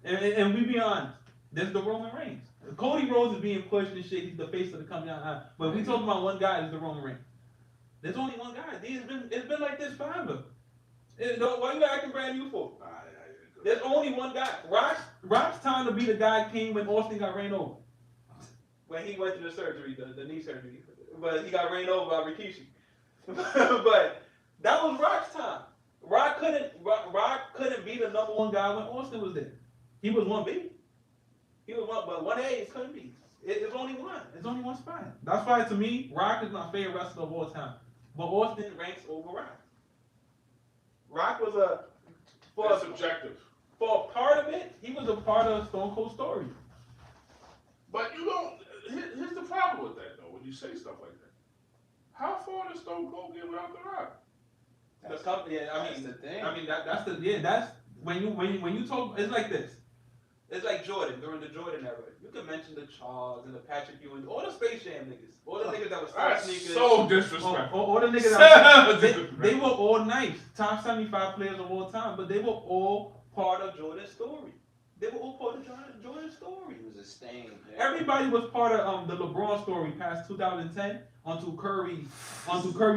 Speaker 2: And we be honest. There's the Roman Reigns. Cody Rhodes is being pushed and shit. He's the face of the company. But we talking about one guy is the Roman Reigns. There's only one guy. It's been like this forever. Why you acting brand new for? There's only one guy. Rock's time to be the guy came when Austin got ran over. When he went to the surgery, the knee surgery. But he got ran over by Rikishi. But that was Rock's time. Rock couldn't be the number one guy when Austin was there. He was 1B. He was one, but 1A it couldn't be. It's only one. It's only one spot. That's why to me, Rock is my favorite wrestler of all time. But Austin ranks over Rock. Rock was
Speaker 3: That's subjective.
Speaker 2: for a part of it, he was a part of Stone Cold story.
Speaker 3: But you don't. Here's the problem with that though. When you say stuff like that, how far does Stone Cold get without the Rock?
Speaker 2: The company,
Speaker 1: That's the thing.
Speaker 2: That's when you talk. It's like this. It's like Jordan during the Jordan era. You can mention the Charles and the Patrick Ewing, all the Space Jam niggas, all the niggas that was
Speaker 3: That's
Speaker 2: sneakers.
Speaker 3: so disrespectful.
Speaker 2: All the niggas that
Speaker 3: So
Speaker 2: they were all nice, top 75 players of all time, but they were all part of Jordan's story. They were all part of Jordan's story.
Speaker 1: He was a stain. Man.
Speaker 2: Everybody was part of the LeBron story past 2010 until Curry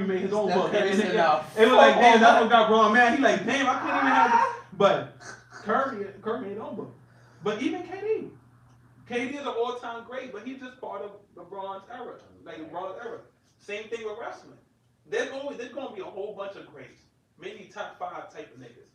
Speaker 2: made his own book. And it was like, damn, that's what got Bron mad. He like, damn, I couldn't even have it. But Curry made his own book. But even KD is an all-time great, but he's just part of LeBron's era, like LeBron's era. Same thing with wrestling. There's gonna be a whole bunch of greats, maybe top 5 type of niggas,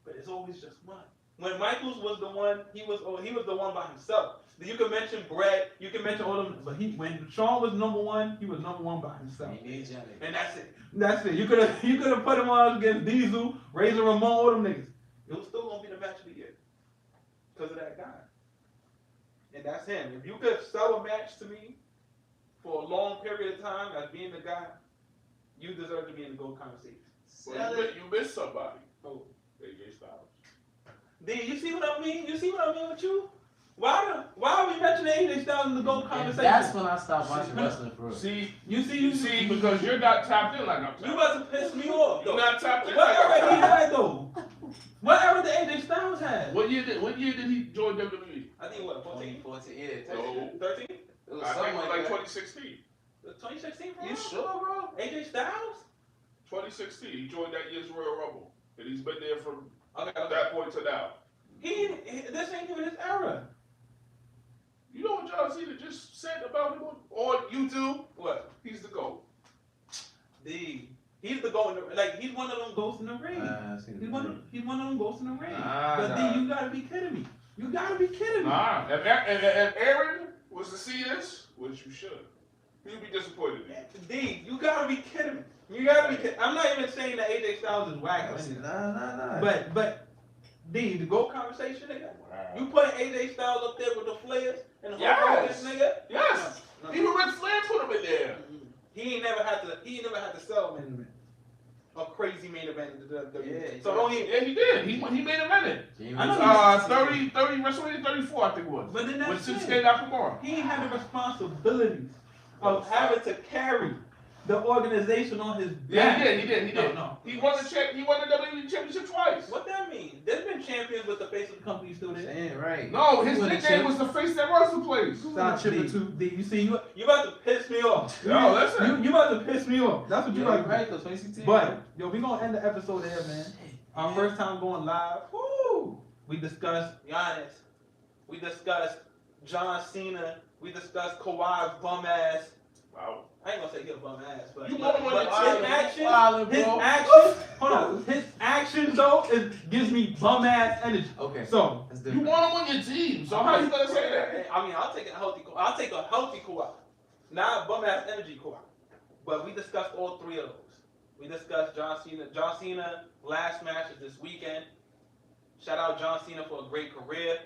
Speaker 2: but it's always just one. When Michaels was the one, he was the one by himself. You can mention Brett, you can mention all them, but when Shawn was number one, he was number one by himself. And that's it. That's it. You could have put him on against Diesel, Razor Ramon, all them niggas. It was still gonna be the match of the year because of that guy. And that's him. If you could sell a match to me for a long period of time as being the guy, you deserve to be in the GOAT conversation.
Speaker 3: Well, you missed somebody.
Speaker 2: Oh.
Speaker 3: AJ Styles.
Speaker 2: D, you see what I mean? You see what I mean with you? Why are we mentioning AJ Styles in the GOAT conversation?
Speaker 1: That's when I stopped watching wrestling for real.
Speaker 3: See,
Speaker 2: You see,
Speaker 3: because you're not tapped in like I'm tapped in.
Speaker 2: you about to piss me off.
Speaker 3: You're
Speaker 2: Though.
Speaker 3: not tapped in
Speaker 2: What
Speaker 3: like
Speaker 2: era
Speaker 3: I'm
Speaker 2: he
Speaker 3: tapped
Speaker 2: had though? What era did AJ Styles have?
Speaker 3: What year did he join WWE?
Speaker 2: I think what, 14?
Speaker 1: 2014, yeah.
Speaker 3: No.
Speaker 2: 13?
Speaker 1: It was
Speaker 3: I think
Speaker 1: something
Speaker 3: it was
Speaker 1: like
Speaker 3: like
Speaker 1: that.
Speaker 3: 2016.
Speaker 2: 2016 for
Speaker 1: You
Speaker 2: him?
Speaker 1: sure, bro?
Speaker 2: AJ Styles?
Speaker 3: 2016. He joined that year's Royal Rumble. And he's been there from
Speaker 2: Okay.
Speaker 3: that point to now.
Speaker 2: This ain't even his era.
Speaker 3: You know what John Cena just said about him on YouTube?
Speaker 2: What?
Speaker 3: He's the GOAT.
Speaker 2: He's the GOAT in the, like, he's one of them ghosts in the ring. He's one of them ghosts in the ring. But D, you gotta be kidding me. You gotta be kidding me.
Speaker 3: Nah. If Aaron was to see this, which you should, You'd be disappointed.
Speaker 2: D, you gotta be kidding me. You gotta be kidding. I'm not even saying that AJ Styles is whack. or anything.
Speaker 1: Nah.
Speaker 2: But D, the GOAT conversation, nigga.
Speaker 1: Wow.
Speaker 2: You put AJ Styles up there with the Flares and the
Speaker 3: Yes.
Speaker 2: Hogan, nigga.
Speaker 3: Yes.
Speaker 2: No.
Speaker 3: Even Ric Flair put him in there.
Speaker 2: He ain't never had to sell a main event. A crazy main event in the WWE.
Speaker 1: Yeah,
Speaker 2: So don't even.
Speaker 3: Yeah, he did. He made a minute.
Speaker 2: I know
Speaker 3: 30 WrestleMania 34, I think it was.
Speaker 2: But then
Speaker 3: With
Speaker 2: that's it.
Speaker 3: Shinsuke Nakamura.
Speaker 2: He ain't had the responsibilities of having to carry the organization on his
Speaker 3: Yeah,
Speaker 2: back.
Speaker 3: he did.
Speaker 2: No.
Speaker 3: He won the WWE Championship twice.
Speaker 2: What that mean? There's been champions with the face of the company still there.
Speaker 1: Saying right.
Speaker 3: No, his
Speaker 1: He would've
Speaker 3: nickname
Speaker 1: changed-
Speaker 3: was the face that runs the place.
Speaker 2: Stop D. You see, you about to piss me off.
Speaker 3: Yo, listen.
Speaker 2: You about to piss me off. That's what you
Speaker 1: Yeah,
Speaker 2: like.
Speaker 1: you're right though. 2016.
Speaker 2: But yo, we gonna end the episode there, man. Our first time going live. Woo! We discussed Giannis. We discussed John Cena. We discussed Kawhi's bum ass.
Speaker 3: Wow.
Speaker 2: I ain't gonna say he a bum ass, but
Speaker 3: You want him on your
Speaker 2: his
Speaker 3: team.
Speaker 2: actions,
Speaker 1: Wildin',
Speaker 2: his
Speaker 1: bro.
Speaker 2: actions, hold on, his actions though, gives me bum ass energy.
Speaker 1: Okay.
Speaker 2: So
Speaker 1: That's
Speaker 3: You
Speaker 1: different.
Speaker 3: want him on your team, so how you gonna say that?
Speaker 2: I mean, I'll take a healthy Kawhi, not bum ass energy Kawhi. But we discussed all three of those. We discussed John Cena. John Cena last match is this weekend. Shout out John Cena for a great career.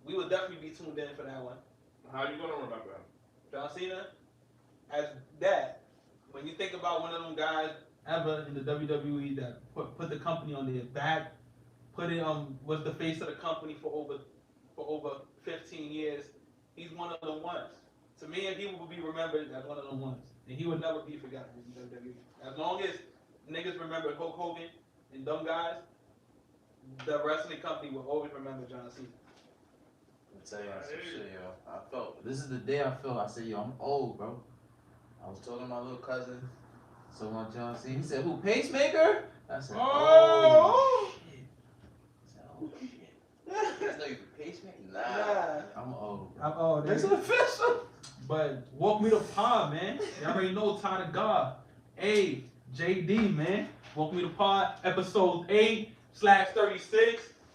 Speaker 2: We will definitely be tuned in for that one.
Speaker 3: How you gonna remember him?
Speaker 2: John Cena, as that, when you think about one of them guys ever in the WWE that put the company on their back, was the face of the company for over 15 years, he's one of them ones. To me, he will be remembered as one of them ones, and he would never be forgotten in the WWE. As long as niggas remember Hulk Hogan and them guys, the wrestling company will always remember John Cena.
Speaker 1: I'll tell you some shit, yo. I felt this is the day I felt. I said, yo, I'm old, bro. I was talking to my little cousin, so my John C. He said, who, Pacemaker? I said, oh shit. I said, oh shit. That's not even Pacemaker? Nah. I'm old.
Speaker 2: I'm old.
Speaker 1: That's official.
Speaker 2: But walk me to pod, man. Y'all already know Ty to God. Hey, JD, man. Walk me to pod, episode 8/36.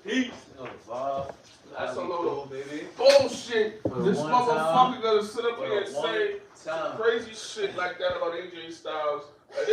Speaker 2: Peace.
Speaker 1: You know the vibe.
Speaker 3: That's a
Speaker 1: How we
Speaker 3: load
Speaker 1: go,
Speaker 3: of
Speaker 1: baby.
Speaker 3: bullshit.
Speaker 1: For
Speaker 3: This
Speaker 1: one
Speaker 3: motherfucker
Speaker 1: time.
Speaker 3: gonna sit up
Speaker 1: For
Speaker 3: here and
Speaker 1: one
Speaker 3: say
Speaker 1: time.
Speaker 3: crazy shit like that about AJ Styles.